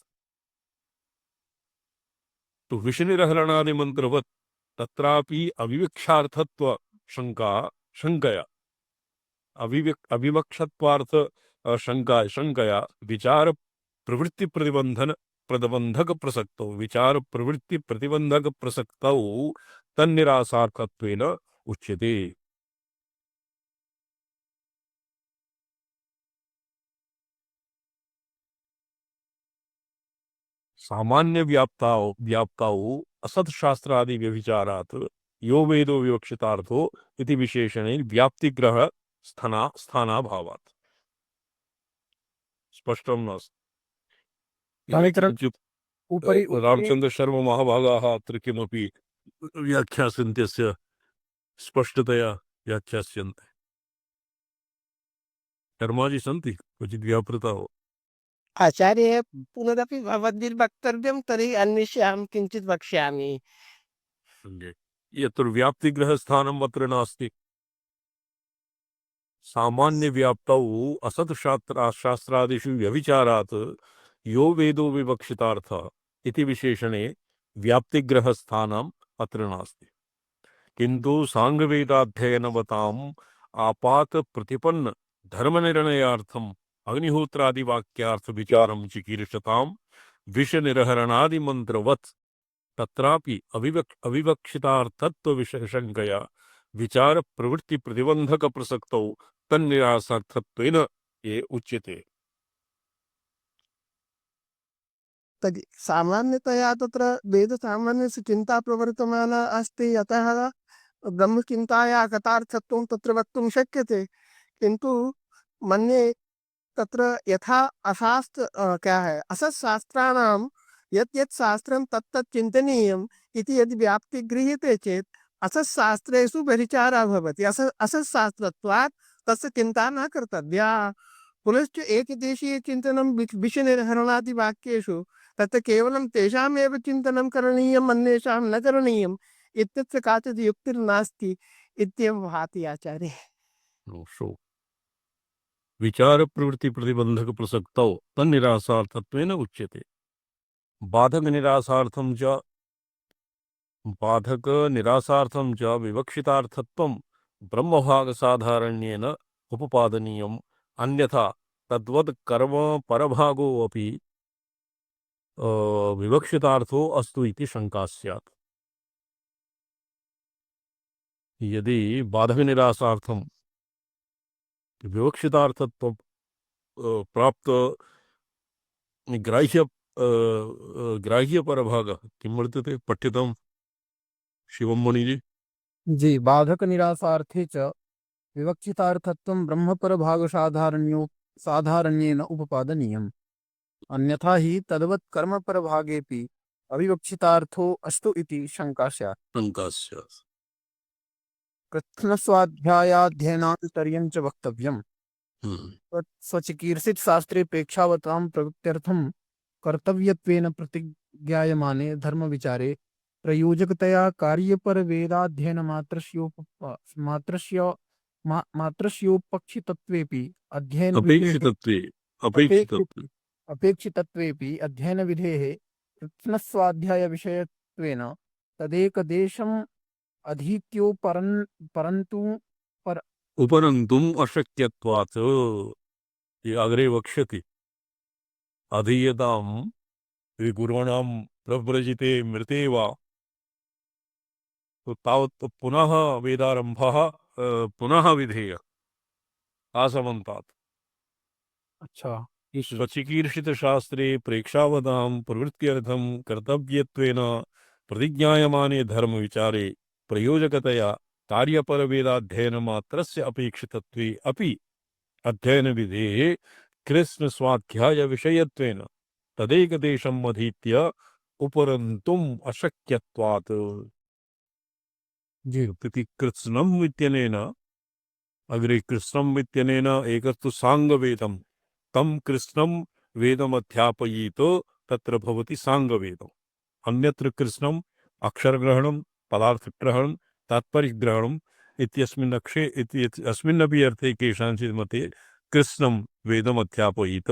तो विषनिर्हरणादि मंत्रवत् तत्रापि अविवक्षार्थत्व शंकया अविवक्षत्वार्थ शंकया विचार प्रवृत्ति प्रतिबंधक प्रसक्तौ विचार प्रवृत्ति प्रतिबंधक प्रसक्तौ तन्निरासार्थत्वेन उच्यते। सामान्य व्याप्ताओ असत्शास्त्रादि व्यभिचारात् यो वेदो विवक्षितार्थो इति विशेषणे व्याप्तिग्रह स्थानाभावात्। स्पष्टं नास्ति। स्वामिचरण किञ्चित् उपरि उपरि रामचन्द्र शर्मा महाभागाः अत्र किमपि व्याख्यास्यन्त्यस्य स्पष्टतया व्याख्यास्यन्ते। कर्मादि सन्ति क्वचित् व्यापृताः। आचार्य पुनरपि भवद्भिर्वक्तव्यं तर्हि अन्विष्यामि किञ्चित् वक्ष्यामि। यत्र व्याप्तिग्रहस्थानम् अत्र नास्ति। सामान्य व्याप्तौ असत् शास्त्रादिषु व्यभिचारात् यो वेदो विवक्षितार्थः इति विशेषणे व्याप्तिग्रहस्थानम् अत्र नास्ति। किन्तु सांगवेदाध्ययनवताम् आपात प्रतिपन्न धर्मनिर्णयार्थम् अग्निहोत्रादिवाक्यार्थ विचारं चिकीर्षताम् विषनिर्हरणादिमन्त्रवत् तत्रापि अविवक्षितार्थत्व विशेषङ्कया विचार प्रवृत्ति प्रतिबंधक प्रसक्तौ तन्निरासार्थत्वेन ये उच्यते। तर्हि सामान्यतया तत्र वेदसामान्यस्य चिन्ता प्रवर्तमाना अस्ति, अतः ब्रह्मचिन्तायाः कथार्थत्वं तत्र वक्तुं शक्यते। किन्तु मन्ये तत्र यथा क्या है असत्शास्त्राणां यत् यत् शास्त्रं तत् तत् चिन्तनीयम् इति यदि व्याप्ति गृह्यते चेत् असत्शास्त्रेषु व्यभिचारः भवति। असत्शास्त्रत्वात् तस्य चिन्ता न कर्तव्या। पुनश्च एकदेशीय चिन्तनं विषनिर्हरणादिवाक्येषु तत्र केवलं तेषामेव चिन्तनं करणीयम्, अन्येषां न करणीयम् इत्यत्र काचित् युक्तिर्नास्ति इत्येव भाति आचार्य। विचार प्रवृत्ति प्रतिबंधक प्रसक्तौ तन्निरासार्थत्वेन उच्यते। बाधक निरासार्थं च विवक्षितार्थत्वं ब्रह्मभागसाधारण्येन उपपादनीयम्, अन्यथा तद्वद् कर्म परभागो अपि विवक्षितार्थो अस्तु इति शंका स्यात्। यदि बाधक निरासार्थं विवक्षितार्थत्व प्राप्त ग्राह्य परभागः किं वर्तते पठ्यतां शिवं मुनिजी। जी, बाधक निरासार्थे च विवक्षितार्थत्वं ब्रह्मपर भाग साधारण्येन उपपादनीयम्, अन्यथा हि तद्वत् कर्मपर भागेपि अविवक्षितार्थो अस्तु इति शंका स्यात्। कृत्स्नस्वाध्यायाध्ययनान्तर्यं च वक्तव्यम्। स्वचिकीर्षित शास्त्रेपेक्षावतां प्रवृत्त्यर्थं कर्तव्यत्वेन प्रतिज्ञायमाने धर्मविचारे प्रयोजकतया कार्यपरवेदाध्ययनमात्रस्योपक्षितत्वेपि अपेक्षितत्वेपि अध्ययनविधेः कृत्स्नस्वाध्यायविषयत्वेन तदेकदेशम् उपरन्तुम् अशक्यत्वात् ये अग्रे वक्ष्यति। अधीयतां गुरूणां प्रव्रजिते मृते वा तो तावत् पुनः वेदारम्भः पुनः विधेय आसमन्तात्। अच्छा, स्वचिकीर्षित शास्त्रे प्रेक्षावतां प्रवृत्त्यर्थं कर्तव्यत्वेन प्रतिज्ञायमाने धर्म विचारे प्रयोजकतया कार्यपरवेदाध्ययनमात्रस्य अपेक्षितत्वे अपि अध्ययनविधेः कृत्स्नस्वाध्याय विषयत्वेन तदेकदेशम् अधीत्य उपरन्तुम् अशक्यत्वात्। जी, कृत्स्नम् इत्यनेन अग्रे कृत्स्नम् इत्यनेन एकस्तु साङ्गवेदम्, तं कृत्स्नं वेदमध्यापयित तत्र भवति साङ्गवेदम्। अन्यत्र कृत्स्नम् अक्षरग्रहणं पदार्थग्रहणं तात्पर्यग्रहणम् अस्मिन्नपि अर्थे केषाञ्चित् मते कृत्स्नं वेदमध्यापयित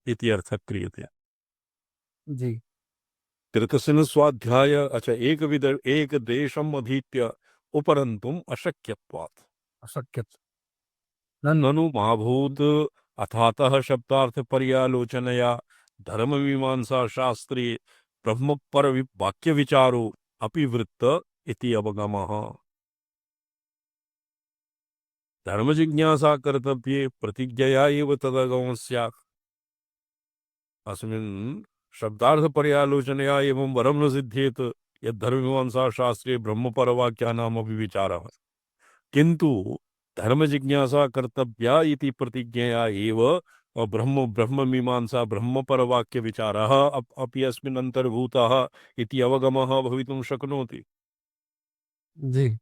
इति अर्थः क्रियते। जी, कृत्स्नस्वाध्याय एकदेशम् अधीत्य उपरन्तुम् अशक्यत्वात्। ननु महाभूत अथातः शब्दार्थ पर्यालोचनया धर्ममीमांसा शास्त्रे ब्रह्मपर वाक्य विचारो अपि वृत्त इति अवगमः। धर्म जिज्ञासा कर्तव्ये प्रतिज्ञया एव तदगमः स्यात्। अस्मिन् शब्दार्थ पर्यालोचनया एवं वरं न सिद्ध्येत यद् धर्ममीमांसा शास्त्रे ब्रह्मपर वाक्यानामपि विचारः, किन्तु धर्म जिज्ञासा कर्तव्या इति प्रतिज्ञया एव ब्रह्ममीमांसा ब्रह्मपर वाक्य विचारः अपि अस्मिन् अन्तर्भूतः इति अवगमः भवितुं शक्नोति। जी।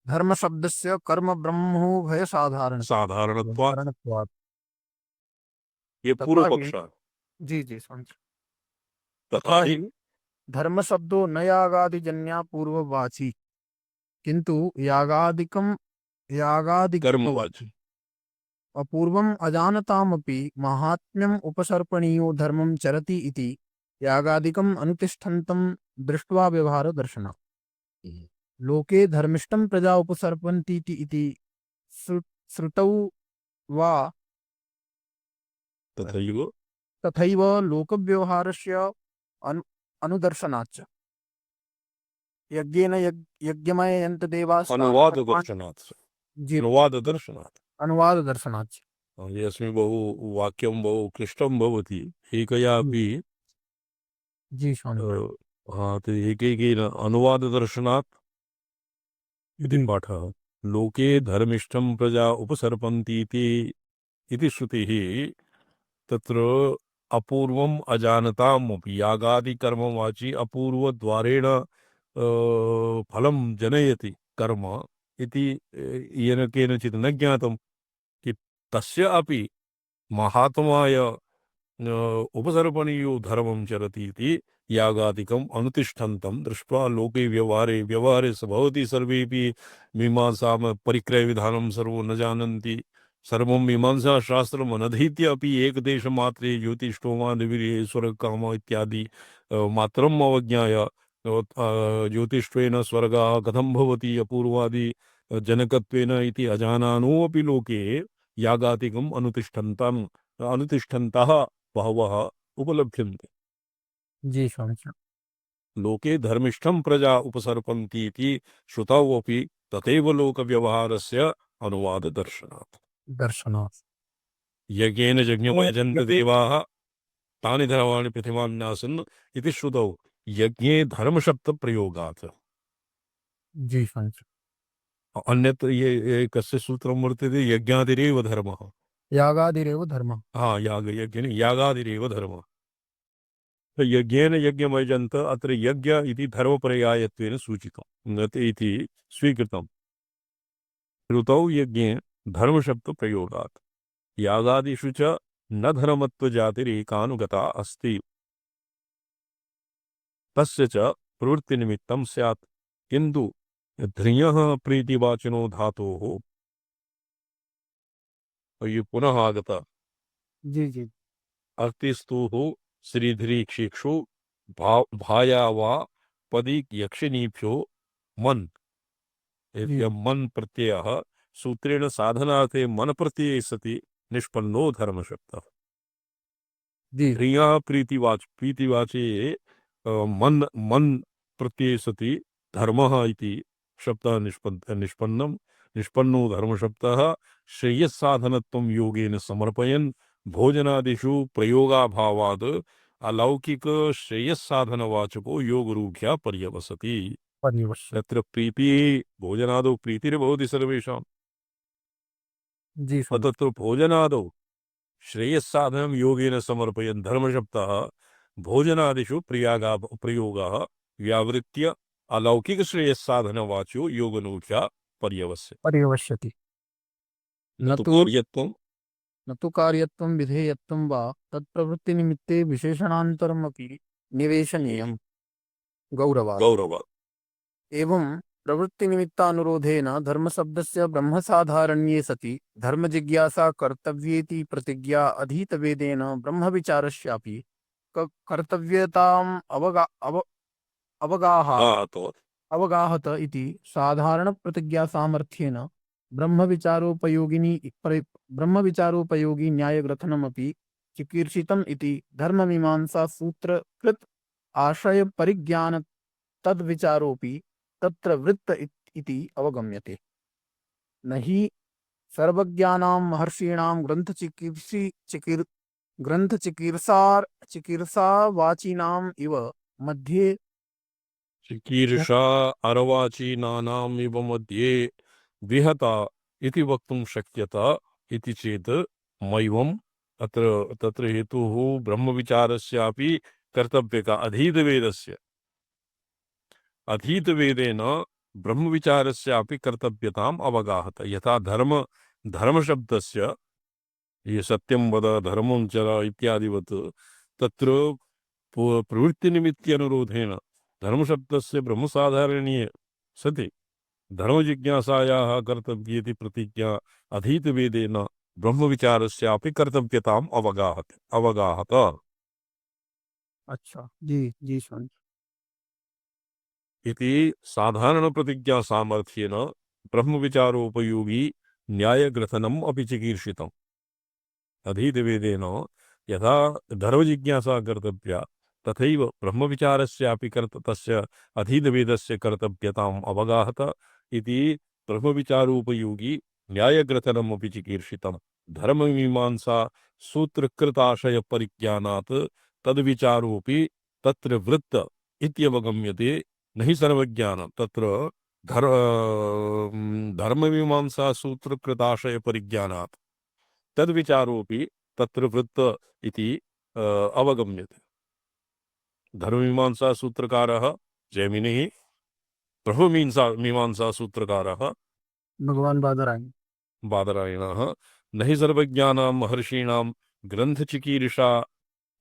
धर्म शब्दस्य कर्म ब्रह्मोभय साधारणत्वात् साधारणत्वात् ये पूर्व तथा ही पक्ष। जी जी समझ। तथा तथा ही ही धर्म शब्दो न यागादिजन्या पूर्ववाची किंतु यागादिकम यागादिक कर्मवाची। अपूर्वम अजानतामपि महात्म्यम उपसर्पणीयो धर्मं चरति इति यागादिकम अनुतिष्ठन्तं दृष्ट्वा व्यवहार दर्शन लोके धर्मिष्ठं प्रजा उपसर्पन्तीति इति श्रु- श्रुतौ वा तथैव तथैव लोकव्यवहारस्य अनुदर्शनाच्च यज्ञेन यज्ञमयन्त देवाः अनुवाद दर्शनात्। जी अनुवाद दर्शनात्। अनुवाद दर्शनाच्च यस्मिन् बहु वाक्यं बहु क्लिष्टं भवति एकया अपि जी स्वामी एकैकेन अनुवाददर्शनात् इति पाठः। लोके धर्मिष्ठं प्रजा उपसर्पन्ति इति श्रुतिः तत्र अपूर्वम् अजानतामपि यागादिकर्मवाची अपूर्वद्वारेण फलं जनयति कर्म इति येन केनचित् न ज्ञातं कि तस्य अपि महात्माय उपसर्पणीयो धर्मं चरति इति यागादिकम् अनुतिष्ठन्तं दृष्ट्वा लोके व्यवहारे स भवति सर्वेपि मीमांसां परिक्रयविधानं सर्वं न जानन्ति सर्वं मीमांसाशास्त्रम् अनधीत्य अपि एकदेशमात्रे ज्योतिष्ठोमादिवीर्येश्वर काम इत्यादि मात्रम् अवज्ञाय ज्योतिष्ठेन स्वर्गः कथं भवति अपूर्वादि जनकत्वेन इति अजानानोऽपि लोके यागादिकम् अनुतिष्ठन्तः बहवः उपलभ्यन्ते। जी स्वामी लोके धर्मिष्ठं प्रजा उपसर्पन्ति इति श्रुतौ अपि तथैव लोकव्यवहारस्य अनुवाददर्शनात्। दर्शनात् यज्ञेन यज्ञमयजन्त देवाः तानि धर्माणि पृथिव्यान्यासन् इति श्रुतौ यज्ञे धर्मशब्दप्रयोगात्। जी स्वामी अन्यत्र ये कस्य सूत्रं वर्तते यज्ञादिरेव धर्मः। यागादिरेव धर्म हाँ याग यज्ञ यागादिरेव धर्मः। यज्ञेन यज्ञमयजन्त अत्र यज्ञ इति धर्मपर्यायत्वेन सूचितं इति स्वीकृतं। श्रुतौ यज्ञे धर्मशब्दप्रयोगात् यागादिषु च न धर्मत्वजातिरेकानुगता अस्ति तस्य च प्रवृत्तिनिमित्तं स्यात् किन्तु ध्रियः प्रीतिवाचिनो धातोः ये पुनः आगता जी जी अर्तिस्तुः श्रीधरीक्षेक्षु भाया वा पदी यक्षिणीभ्यो मन जी मन प्रत्ययः सूत्रेण साधनार्थे मन प्रत्यये सति निष्पन्नो धर्मशब्दः। जी ध्रियः प्रीतिवाचे मन मन प्रत्यये सति धर्मः इति शब्दः निष्पन्नं निष्पन्नो धर्मशब्दः श्रेयस्साधनत्वं योगेन समर्पयन् भोजनादिषु प्रयोगाभावात् अलौकिक श्रेयस्साधनवाचको योगरूढ्या पर्यवसति। परिवश्य तत्र प्रीति भोजनादौ प्रीतिर्भवति सर्वेषां जी स्वामी तत्र भोजनादौ श्रेयस्साधनं योगेन समर्पयन् धर्मशब्दः भोजनादिषु प्रयोगाः व्यावृत्य अलौकिक श्रेयस्साधनवाचो योगरूढ्या पर्यवस्य। परिवश्यति न तु तो कार्यत्वं न तो कार्यत्वं विधेयत्वं वा तत्प्रवृत्तिनिमित्ते विशेषणान्तरमपि निवेशनीयं गौरवात् गौरवात्। एवं प्रवृत्तिनिमित्तानुरोधेन धर्मशब्दस्य ब्रह्मसाधारण्ये सति धर्मजिज्ञासा कर्तव्येति प्रतिज्ञा अधीतवेदेन ब्रह्मविचारस्यापि कर्तव्यताम् अवगाह तो अवगाहत इति साधारणप्रतिज्ञासामर्थ्येन ब्रह्मविचारोपयोगी न्यायग्रथनमपि चिकीर्षितम् इति धर्ममीमांसासूत्रकृत् आशयपरिज्ञान तद्विचारोऽपि तत्र वृत्त इति अवगम्यते। न हि सर्वज्ञानां महर्षीणां ग्रन्थचिकीर्षावाचिनाम् इव मध्ये चिकीर्षा अर्वाचीनानाम् इव मध्ये विहता इति वक्तुं शक्यता इति चेत् मैवम् तत्र हेतुः ब्रह्मविचारस्यापि कर्तव्यता अधीतवेदस्य अधीतवेदेन ब्रह्मविचारस्यापि कर्तव्यताम् अवगाहत। यथा धर्मशब्दस्य ये सत्यं वद धर्मं चर इत्यादिवत् तत्र प्रवृत्तिनिमित्त्यनुरोधेन धर्मशब्दस्य ब्रह्मसाधारण्ये सति धर्मजिज्ञासायाः कर्तव्येति प्रतिज्ञा अधीतवेदेन ब्रह्मविचारस्यापि कर्तव्यताम् अवगाहत। अच्छा जी जी स्वामी इति साधारणप्रतिज्ञा सामर्थ्येन ब्रह्मविचारोपयोगी न्यायग्रथनम् अपि चिकीर्षितम्। अधीतवेदेन यथा धर्मजिज्ञासा कर्तव्या तथैव ब्रह्मविचारस्यापि तस्य अधीतवेदस्य कर्तव्यताम् अवगाहत इति ब्रह्मविचारोपयोगी न्यायग्रथनम् अपि चिकीर्षितम्। धर्ममीमांसा सूत्रकृताशयपरिज्ञानात् तद्विचारोऽपि तत्र वृत्त इत्यवगम्यते। न हि सर्वज्ञानं तत्र धर्ममीमांसा सूत्रकृताशयपरिज्ञानात् तद्विचारोऽपि तत्र वृत्त इति अवगम्यते। धर्ममीमांसा सूत्रकारः जैमिनिः, ब्रह्ममीमांसा सूत्रकारः भगवान बादरायण बादरायणः। न हि सर्वज्ञानां महर्षीणां ग्रन्थचिकीर्षा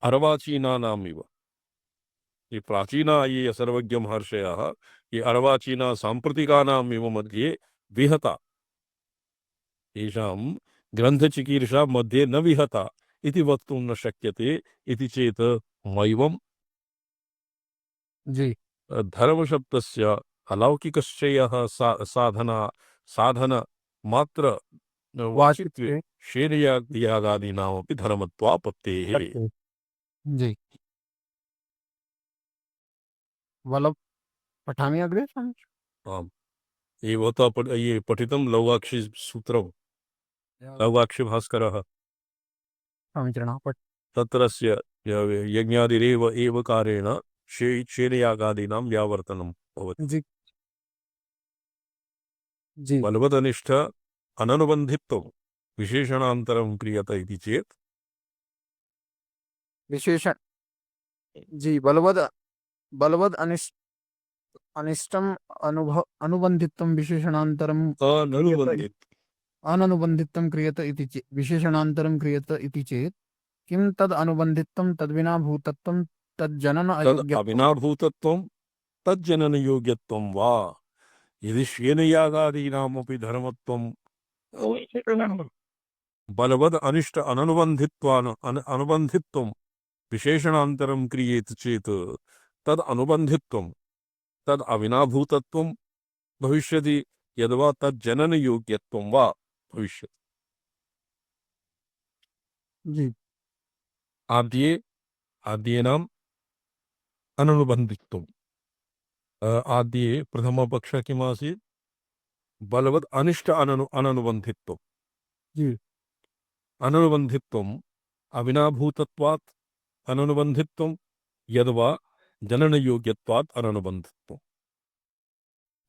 अर्वाचीनानामिव। ये प्राचीना ये सर्वज्ञ महर्षयः ये अर्वाचीना साम्प्रतिकानामिव मध्ये विहता येषां ग्रन्थचिकीर्षा मध्ये न विहता इति वक्तुं न शक्यते। इति चेत् मैवं जी धर्मशब्दस्य अलौकिकश्चयः साधन मात्र वाचित्वे शेनयागादीनामपि धर्मत्वापत्तेः। जी वल्लभ पठामि अग्रे स्वामी आम् ये पठितं लौगाक्षि सूत्रं लौगाक्षि भास्करः स्वामी चरणापट तत्रस्य यज्ञादिरेव एवकारेण शेनयागादीनां व्यावर्तनं भवति। जी जी बलवदनिष्ठ अननुबन्धित्वं विशेषणान्तरं क्रियत इति चेत् विशेषण जी बलवद अनिष्टम अनुबंधित्वं विशेषणान्तरं अननुबंधित्वं क्रियत इति विशेषणान्तरं क्रियत इति चेत् किं तद् अनुबंधित्वं तद्विना भूतत्वं तज्जनन अयोग्यत्वं अविनाभूतत्वं तज्जननयोग्यत्वं वा यदि श्येनयागादीनामपि धर्मत्वं बलवद अनिष्ट अनुबन्धित्वं विशेषणान्तरं क्रियेत चेत् तद् अनुबन्धित्वं तद् अविनाभूतत्वं भविष्यति यद्वा तज्जननयोग्यत्वं वा भविष्यति। जी आद्येनाम् अननुबन्धित्वम् आद्ये प्रथमपक्षः किमासीत् बलवत् अनिष्ट अननुबन्धित्वम् जी अननुबन्धित्वम् अविनाभूतत्वात् अननुबन्धित्वं यद्वा जननयोग्यत्वात् अननुबन्धित्वम्।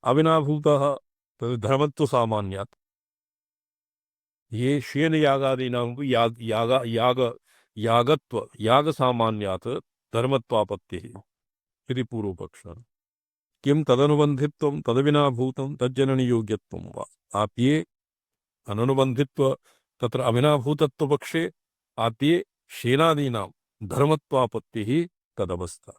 अविनाभूतः तद् धर्मत्वसामान्यात् ये शेनयागादीनामपि यागसामान्यात् धर्मत्वापत्तिः इति पूर्वपक्षः। किं तदनुबन्धित्वं तदविनाभूतं तज्जननयोग्यत्वं वा आप्ये अननुबन्धित्व तत्र अविनाभूतत्वपक्षे आद्ये शेनादीनां धर्मत्वापत्तिः तदवस्था।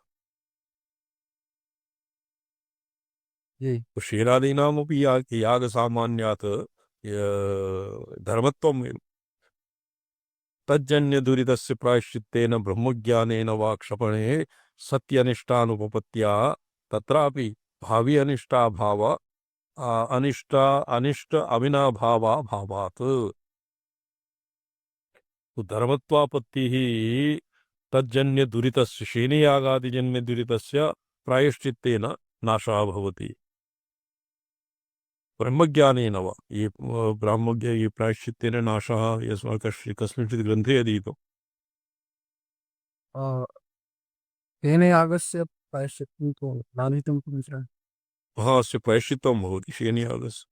जी शेनादीनामपि यागसामान्यात् धर्मत्वं तज्जन्यदुरितस्य प्रायश्चित्तेन ब्रह्मज्ञानेन वा क्षपणे सत्यनिष्ठानुपपत्त्या तत्रापि भावी अनिष्टाभाव अनिष्ट अविनाभावा भावात् धर्मत्वापत्तिः तज्जन्यदुरितस्य शेनयागादिजन्यदुरितस्य प्रायश्चित्तेन नाशः भवति। ब्रह्मज्ञानेन वा ये ब्राह्मज्ञ ये प्रायश्चित्तेन नाशः यस्माकं कस्मिंश्चित् ग्रन्थे अधीतो तेन यागस्य प्रायश्चित्तं नाधितं पुंसः अस्य प्रायश्चित्तं भवति शेनयागस्य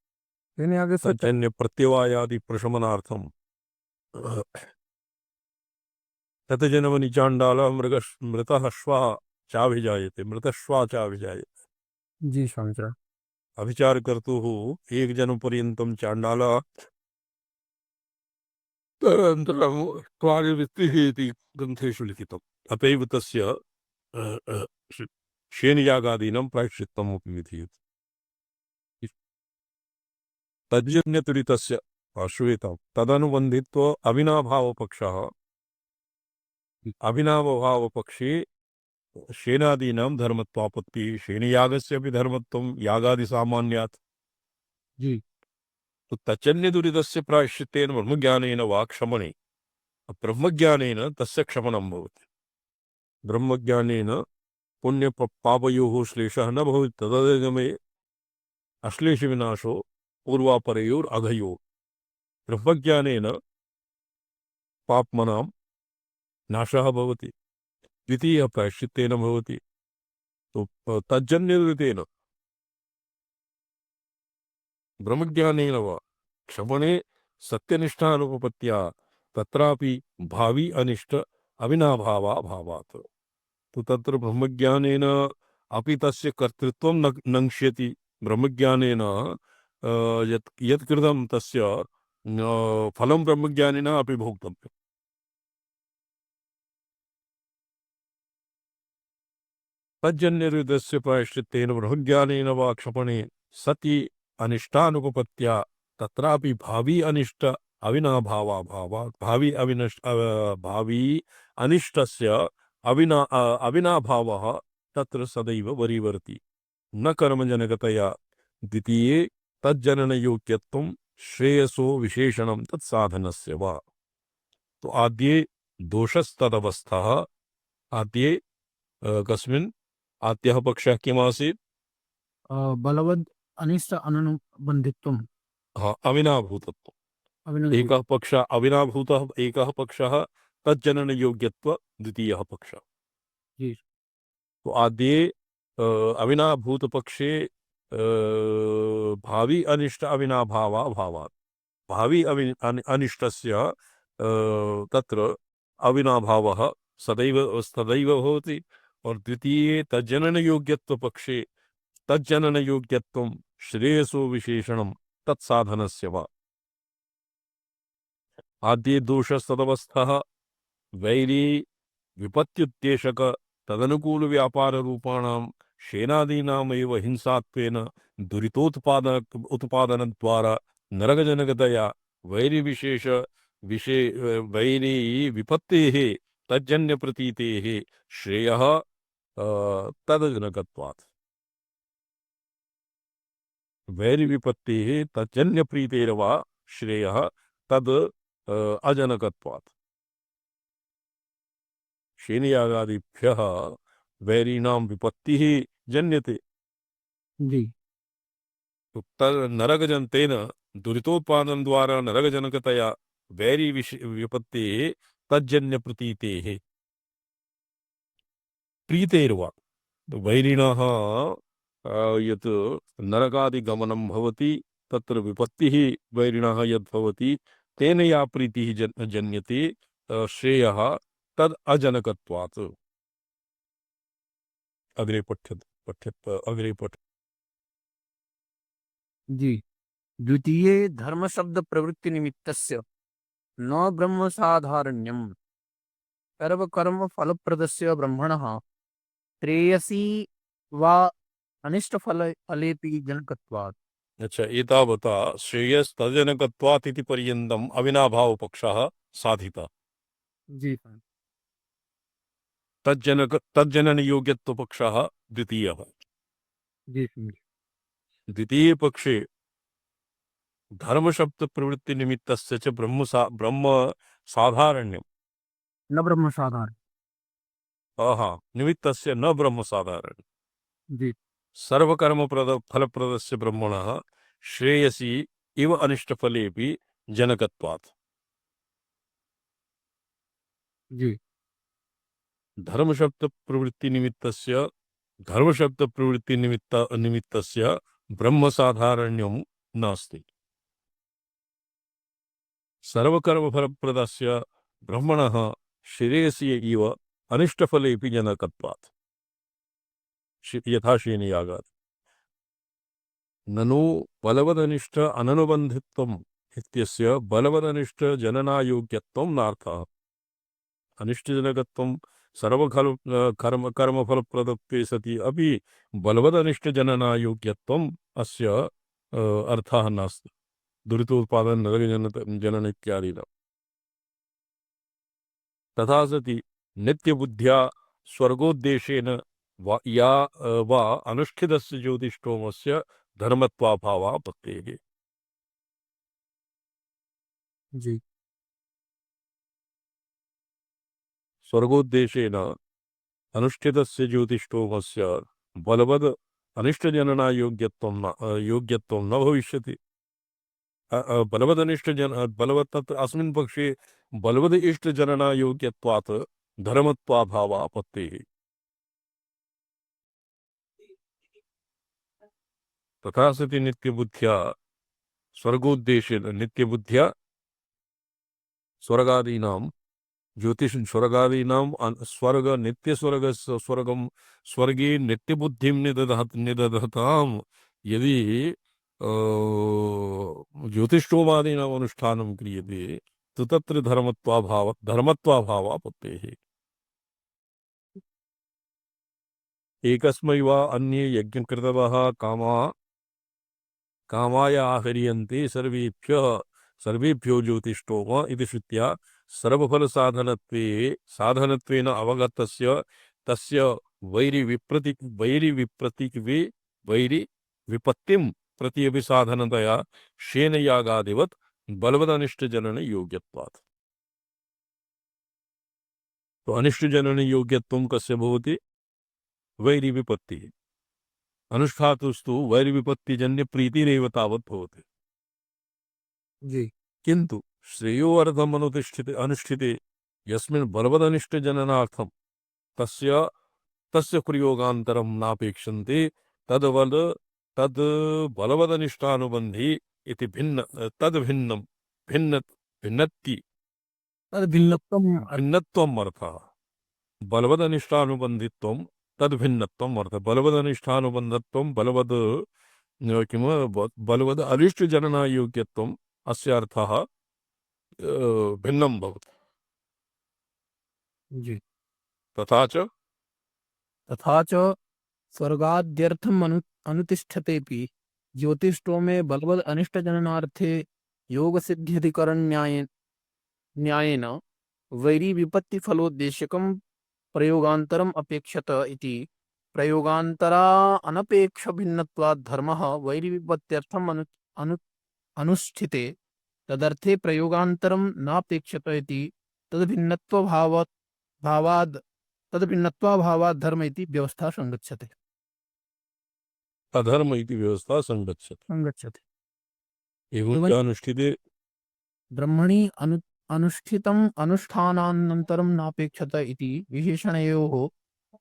तेन यागस्य तज्जन्यप्रत्यवायादिप्रशमनार्थं ततजनमनिचाण्डाल मृतः श्वः चाभिजायते मृतश्वा चाभिजायते जी स्वामीचरण। अभिचारकर्तुः एकजनपर्यन्तं चाण्डाल तदनन्तरं क्वारिवृत्तिः इति ग्रन्थेषु लिखितम्। अत एव तस्य शेनयागादीनां प्रायश्चित्तमपि विधीयते। तज्जन्यतुरितस्य श्रूयतां तदनुबन्धित्वा अविनाभावपक्षः अविनाभावपक्षे शेनादीनां धर्मत्वापत्तिः शेनयागस्यपि धर्मत्वं यागादिसामान्यात्। जी तो तच्चन्यदुरितस्य प्रायश्चित्तेन ब्रह्मज्ञानेन वा क्षमणे ब्रह्मज्ञानेन तस्य क्षमनं भवति। ब्रह्मज्ञानेन पुण्यपापयोः श्लेषः न भवति। तदधिगमे अश्लेषविनाशो पूर्वापरयोरघयोः। ब्रह्मज्ञानेन पाप्मनां नाशः भवति। द्वितीयः प्रायश्चित्तेन भवति। तो तज्जन्यदुरितेन ब्रह्मज्ञानेन वा क्षमणे सत्यनिष्ठानुपपत्त्या तत्रापि भावी अनिष्ट अविनाभावा भावात्। तो तत्र ब्रह्मज्ञानेन अपि तस्य कर्तृत्वं न नङ्क्ष्यति। ब्रह्मज्ञानेन यत् यत् कृतं तस्य फलं ब्रह्मज्ञानिना अपि भोक्तव्यम्। तज्जन्यहृदस्य प्रायश्चित्तेन ब्रह्मज्ञानेन वा क्षपणे सति अनिष्टानुपपत्त्या तत्रापि भावी अनिष्ट अविनाभावा भावात्। भावी अनिष्टस्य अविनाभावः तत्र सदैव वरीवर्ति न कर्मजनकतया। द्वितीये तज्जननयोग्यत्वं श्रेयसो विशेषणं तत्साधनस्य वा। तो आद्ये दोषस्तदवस्थः आद्ये कस्मिन् आद्यः पक्षः किमासीत्? बलवद अनिष्ट अनुबंधित्वम हाँ, अविनाभूतत्वम्। अभिनव एकः पक्षः अविनाभूतः, एकः पक्षः तज्जननयोग्यत्व, द्वितीयः पक्षः। जी तो आद्ये अविनाभूतपक्षे भावी अनिष्ट अविनाभावा भावात्। भावी अनिष्टस्य तत्र अविनाभावः सदैव भवति। और द्वितीये तज्जननयोग्यत्वपक्षे तज्जननयोग्यत्वं श्रेयसो विशेषणं तत्साधनस्य वा। आद्ये दोषस्तदवस्थः वैरी विपत्त्युद्देशक तदनुकूल व्यापार रूपाणां शेनादीनामेव हिंसात्वेन उत्पादन द्वारा नरकजनकतया वैरी वैरी विपत्तेः तज्जन्य प्रतीतेः श्रेयः तदजनकत्वात्। वैरी विपत्तेः तज्जन्य प्रीतेरवा श्रेयः तद अजनकत्वात्। शेनयागादिभ्यः वैरीणां विपत्तिः जन्यते। जी तो नरकजनतेन दुरितोत्पादन द्वारा नरकजनकतया वैरी विपत्तेः तज्जन्य प्रतीतेः प्रीतेर्वा। तो वैरिणः यत् नरकादिगमनं भवति तत्र विपत्तिः वैरिणः यद् भवति तेन या प्रीतिः जन्यते श्रेयः तद अजनकत्वात्। अग्रे पठ्यत। जी द्वितीये धर्म शब्द प्रवृत्ति निमित्तस्य न ब्रह्म साधारण्यम सर्व कर्म फलप्रदस्य ब्रह्मणः श्रेयसी वा अनिष्ट फलेपि जनकत्वात्। अच्छा, एतावता श्रेयस्तजनकत्वात् इति पर्यन्तम् अविनाभावपक्षः साधितः। जी तज्जननयोग्यत्वपक्षः द्वितीयः। जी द्वितीये पक्षे धर्मशब्द प्रवृत्ति निमित्तस्य च ब्रह्म साधारण्यम्। न ब्रह्म साधारण। निमित्तस्य न ब्रह्म साधारण्यम्। जी सर्वकर्मप्रद फलप्रदस्य ब्रह्मणः श्रेयसी इव अनिष्टफलेपि जनकत्वात्। जी धर्मशब्द प्रवृत्ति निमित्तस्य ब्रह्म साधारण्यं नास्ति। सर्वकर्मफलप्रदस्य ब्रह्मणः श्रेयसी इव अनिष्टफलेपि जनकत्वात्। यथा शेनयागात्। ननु बलवदनिष्ठ अननुबन्धित्वम् इत्यस्य बलवदनिष्ठजननायोग्यत्वं नार्थः। अनिष्टजनकत्वं सर्वखलु कर्मफलप्रदत्वे सति अपि बलवदनिष्ठजननायोग्यत्वम् अस्य अर्थः नास्ति। दुरितोत्पादन जनन इत्यादीनां। तथा सति नित्यबुद्ध्या स्वर्गोद्देशेन वा अनुष्ठितस्य ज्योतिष्ठोमस्य धर्मत्वाभावापत्तेः। जी। स्वर्गोद्देशेन अनुष्ठितस्य ज्योतिष्ठोमस्य बलवद अनिष्टजननायोग्यत्वं योग्यत्वं न भविष्यति। बलवत् तत्र अस्मिन् पक्षे बलवद इष्टजननायोग्यत्वात् धर्मत्वाभावापत्तेः। तथा सति नित्यबुद्ध्या स्वर्गोद्देशेन नित्यबुद्ध्या स्वर्गादीनां स्वर्गादीनां स्वर्ग नित्यस्वर्गस्य स्वर्गं स्वर्गे नित्यबुद्धिं निदधतां यदि ज्योतिष्ठोमादीनाम् अनुष्ठानं क्रियते तो तत्र धर्मत्वाभावापत्तेः। एकस्मै वा अन्ये यज्ञकृतवः कामाय आहर्यन्ते सर्वेभ्यो ज्योतिष्ठोम इति श्रुत्या साधनत्वेन अवगतस्य तस्य वैरिविपत्तिं प्रति अपि साधनतया शेनयागादिवत् बलवदनिष्टजनन योग्यत्वात्। तो अनिष्टजनन योग्यत्वं कस्य भवति? वैरिविपत्तिः। अनुष्ठातुस्तु वैरिविपत्तिजन्य प्रीतिरेव तावत् भवति। जी। किन्तु श्रेयो अर्थम अनुष्ठिते यस्मिन् बलवदनिष्टजननार्थं तस्य प्रयोगान्तरं नापेक्षन्ते तद् बलवदनिष्ठानुबन्धी इति भिन्नत्वम् अर्थः। बलवदनिष्ठानुबन्धित्वं तद्भिन्नत्वम् अर्थः। बलवदनिष्ठानुबन्धत्वं बलवद अनिष्टजननायोग्यत्वम् अस्य अर्थः भिन्नं भवति। जी। तथा च स्वर्गाद्यर्थम अनुतिष्ठतेपि ज्योतिष्ठोमे बलवद अनिष्टजननार्थे योगसिद्ध्यधिकरण न्यायेन वैरी विपत्ति फलोद्देश्यकं प्रयोगान्तरम अपेक्षत इति प्रयोगान्तरा अनपेक्ष भिन्नत्वात् धर्मः वैरी विपत्त्यर्थम अनुष्ठिते तदर्थे प्रयोगान्तरं नापेक्षत इति तद्भिन्नत्वाभावात् धर्म इति व्यवस्था संगच्छते। अधर्म इति व्यवस्था संगच्छते। एवं च अनुष्ठिते ब्रह्मणि अनुष्ठितम् अनुष्ठानानन्तरं नापेक्षत इति विशेषणयोः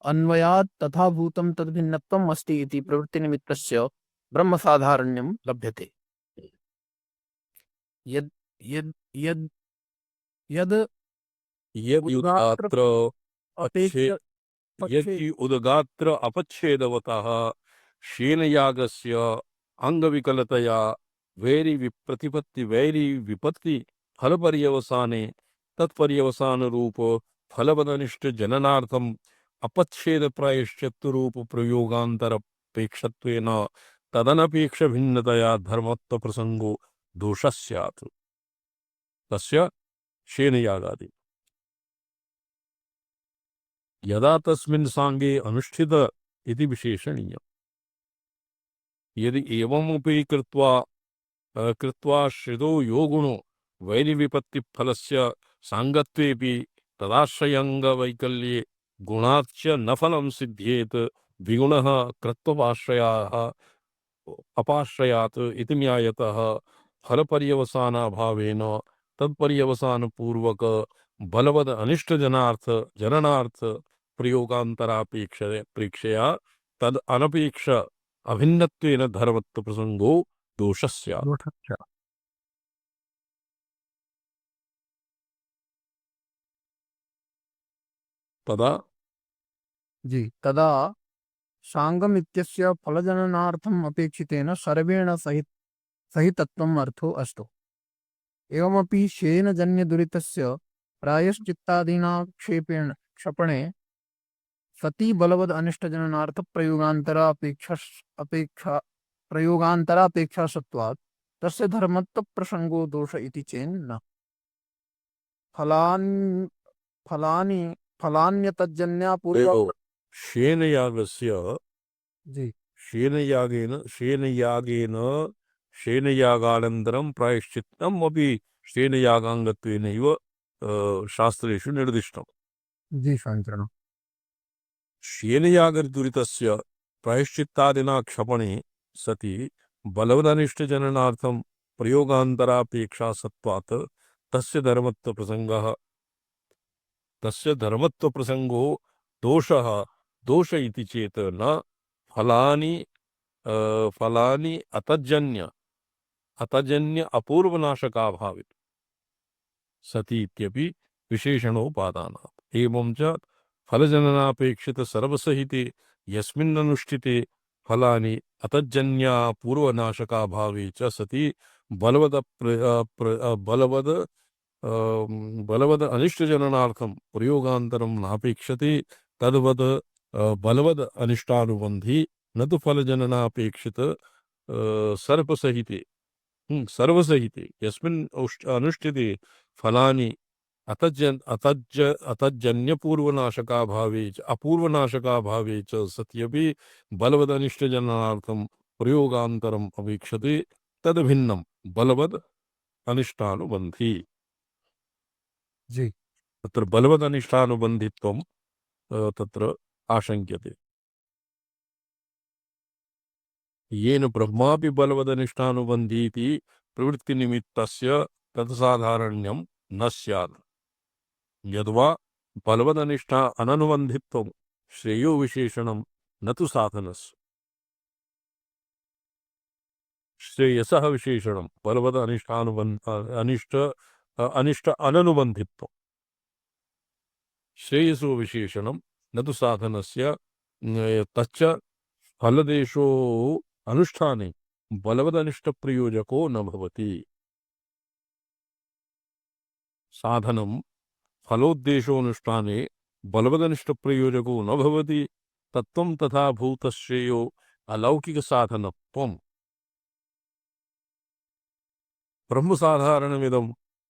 अन्वयात् तथा भूतं तद्भिन्नत्वम् अस्ति इति प्रवृत्तिनिमित्तस्य ब्रह्मसाधारण्यं लभ्यते। यद् यद् यद् यद् यद्युदात्र उदगात्र अपच्छेदवतः शेनयागस्य अंगविकलतया वैरी विपत्ति फलपर्यवसाने तत्पर्यवसान रूप फलवदनिष्ठ जननार्थम अपच्छेद प्रायश्चित्त रूप प्रयोगांतरपेक्षत्वेन तदनपेक्ष भिन्नतया धर्मत्व प्रसंगो दोषः स्यात् तस्य शेनयागादि यदा तस्मिन् सांगे अनुष्ठित इति विशेषणीयम्। यदि एवमपि कृत्वा श्रितो यो गुणो वैरिविपत्तिफलस्य सांगत्वेपि तदाश्रयंगवैकल्ये गुणाच्च न फलं सिद्ध्येत विगुणः कृत्वाश्रयाः अपाश्रयात् इति न्यायतः फलपर्यवसानाभावेन तत्पर्यवसानपूर्वक बलवद जननार्थ प्रयोगान्तरापेक्षया तद अनपेक्ष अभिन्नत्वेन धर्मत्व प्रसंगो दोषः स्यात्। तदा साङ्गम् इत्यस्य फलजननार्थम् अपेक्षितेन सर्वेण सहितत्वम् अर्थो अस्तु। एवमपि शेनजन्यदुरितस्य प्रायश्चित्तादीना क्षपणे सति बलवद अनिष्टजननार्थ अपेक्षा प्रयोगान्तरापेक्षा सत्वात् तस्य धर्मत्व प्रसंगो दोष इति चेन्न। फलान् फलानि फलान्यतज्जन्या पूर्व देखो, शेनयागस्य जी शेनयागेन शेनयागानन्तरं प्रायश्चित्तम् अपि शेनयागाङ्गत्वेनैव शास्त्रेषु निर्दिष्टम्। जी शांतिरण शेनयागदुरितस्य प्रायश्चित्तादिना क्षपणे सति बलवदनिष्टजननार्थं प्रयोगान्तरापेक्षा सत्वात् तस्य धर्मत्वप्रसंगो दोष इति चेत् न फलानि अतजन्य अपूर्वनाशकाभावे सति इत्यपि विशेषणोपादानात्। एवं च फलजननापेक्षित सर्वसहिते यस्मिन्ननुष्ठिते फलानि अतज्जन्या पूर्वनाशकाभावे च सति बलवद अनिष्टजननार्थं प्रयोगान्तरं नापेक्षते तद्वद बलवद अनिष्टानुबन्धी न तु फलजननापेक्षित सर्वसहिते यस्मिन् अनुष्ठिते फलानि अतज्जन्यपूर्वनाशकाभावे च अपूर्वनाशकाभावे च सत्यपि बलवदनिष्टजननार्थं प्रयोगान्तरम् अपेक्षते तद्भिन्नं बलवद अनिष्टानुबन्धी। जी तत्र बलवदनिष्टानुबन्धित्वं तत्र आशङ्क्यते। येन ब्रह्मापि बलवदनिष्टानुबन्धी इति प्रवृत्तिनिमित्तस्य तत्साधारण्यं न स्यात्। यद्वा बलवदनिष्ठा अननुबन्धित्वं श्रेयो विशेषणं न तु साधनस्य। श्रेयसः विशेषणं बलवद अनिष्ट अननुबन्धित्वं श्रेयसो विशेषणं न तु साधनस्य तच्च फलदेशो अनुष्ठाने बलवदनिष्टप्रयोजको न भवति। साधनं फलोद्देशोऽनुष्ठाने बलवदनिष्टप्रयोजको न भवति। तत्त्वं तथा भूतश्रेयो अलौकिकसाधनत्वम्। ब्रह्मसाधारणमिदं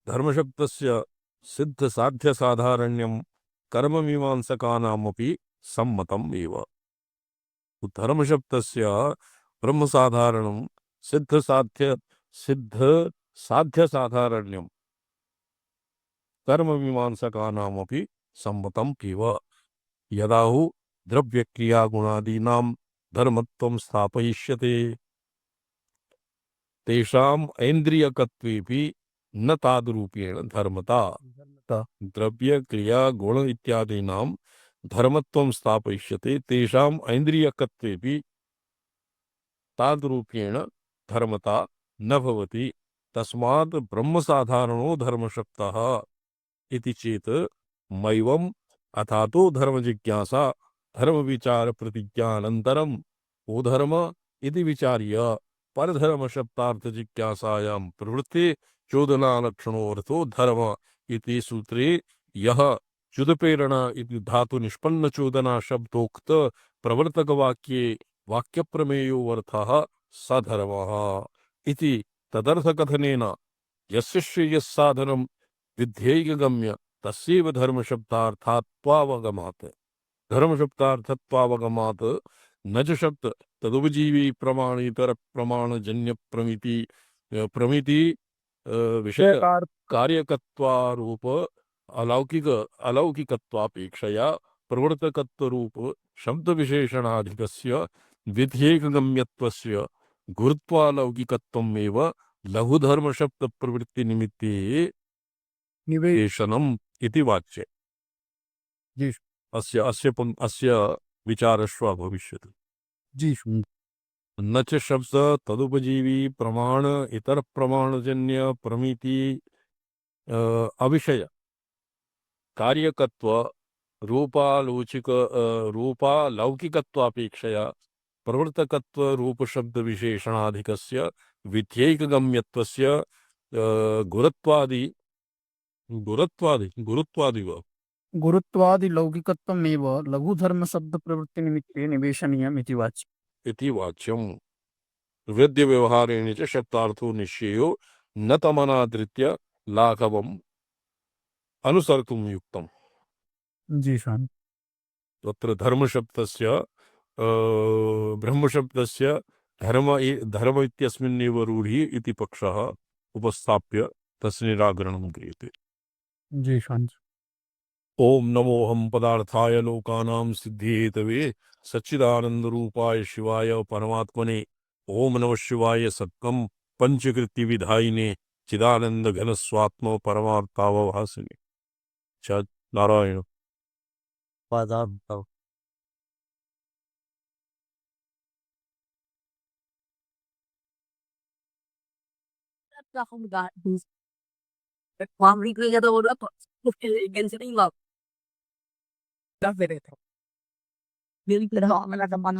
धर्मशब्दस्य सिद्धसाध्यसाधारण्यं कर्ममीमांसकानामपि सम्मतम् एव। धर्मशब्दस्य ब्रह्मसाधारणं सिद्धसाध्यसाधारण्यं कर्ममीमांसकानामपि सम्मतम् एव। यदाहु द्रव्यक्रियागुणादीनां धर्मत्वं स्थापयिष्यते तेषाम् ऐन्द्रियकत्वेपि न तादरूपेण धर्मता। द्रव्यक्रियागुण इत्यादीनां धर्मत्वं स्थापयिष्यते तेषाम् ऐन्द्रियकत्वेपि तादरूपेण धर्मता न भवति। तस्मात् ब्रह्मसाधारणो धर्मशब्दः इति चेत् मैवम् अथातो धर्मजिज्ञासा धर्मविचारप्रतिज्ञानन्तरं को धर्म इति विचार्य परधर्मशब्दार्थजिज्ञासायां प्रवृत्ते चोदनालक्षणोऽर्थो धर्म इति सूत्रे यः च्युतप्रेरणा इति धातुनिष्पन्नचोदना शब्दोक्त प्रवर्तकवाक्ये वाक्यप्रमेयोऽर्थः स धर्मः इति तदर्थकथनेन यस्य श्रेयस्साधनं विध्यैकगम्य तस्यैव धर्मशब्दार्थात्वावगमात्। धर्मशब्दार्थत्वावगमात् न च शब्द तदुपजीवी प्रमाणेतर प्रमाणजन्य प्रमिति विषय कार्यकत्वारूप अलौकिकत्वापेक्षया प्रवर्तकत्वरूप शब्दविशेषणाधिकस्य विध्यैकगम्यत्वस्य गुरुत्वालौकिकत्वमेव लघुधर्मशब्दप्रवृत्तिनिमित्ते निवेशनम् इति वाच्ये। जी अस्य विचारश्व भविष्यति। जी न च शब्द तदुपजीवी प्रमाण इतर प्रमाणजन्य प्रमिति अविषय कार्यकत्व रूपालौकिकत्वापेक्षया प्रवर्तकत्वरूपशब्दविशेषणाधिकस्य विध्यैकगम्यत्वस्य गुरुत्वादि गुरुत्वादिव गुरुत्वादि लौकिकत्वमेव लघुधर्म शब्द प्रवृत्ति निमित्ते निवेशनीयम् इति वाच्यम्। इति वाच्यम्। वेद्यव्यवहारेण च शब्दार्थो निश्चयो न तमनादृत्य लाघवम् अनुसर्तुं युक्तम्। जी स्वामी। तत्र धर्मशब्दस्य ब्रह्मशब्दस्य धर्म इत्यस्मिन्नेव रूढिः इति पक्षः उपस्थाप्य तस्य निराकरणं क्रियते। जी स्वामी। ओम नमोऽहं पदार्थाय लोकानां सिद्धिहेतवे सच्चिदानन्दरूपाय शिवाय परमात्मने ओम नमः शिवाय सत्कं पंचकृत्य विधायिने चिदानंद घन स्वात्म परमार्थावभासिने च नारायण पादाभ्याम्।ความรีเกลียดตัวแล้วก็เกณฑ์สิ่งเราได้เวรเรียนเพื่อหอมันละกันมัน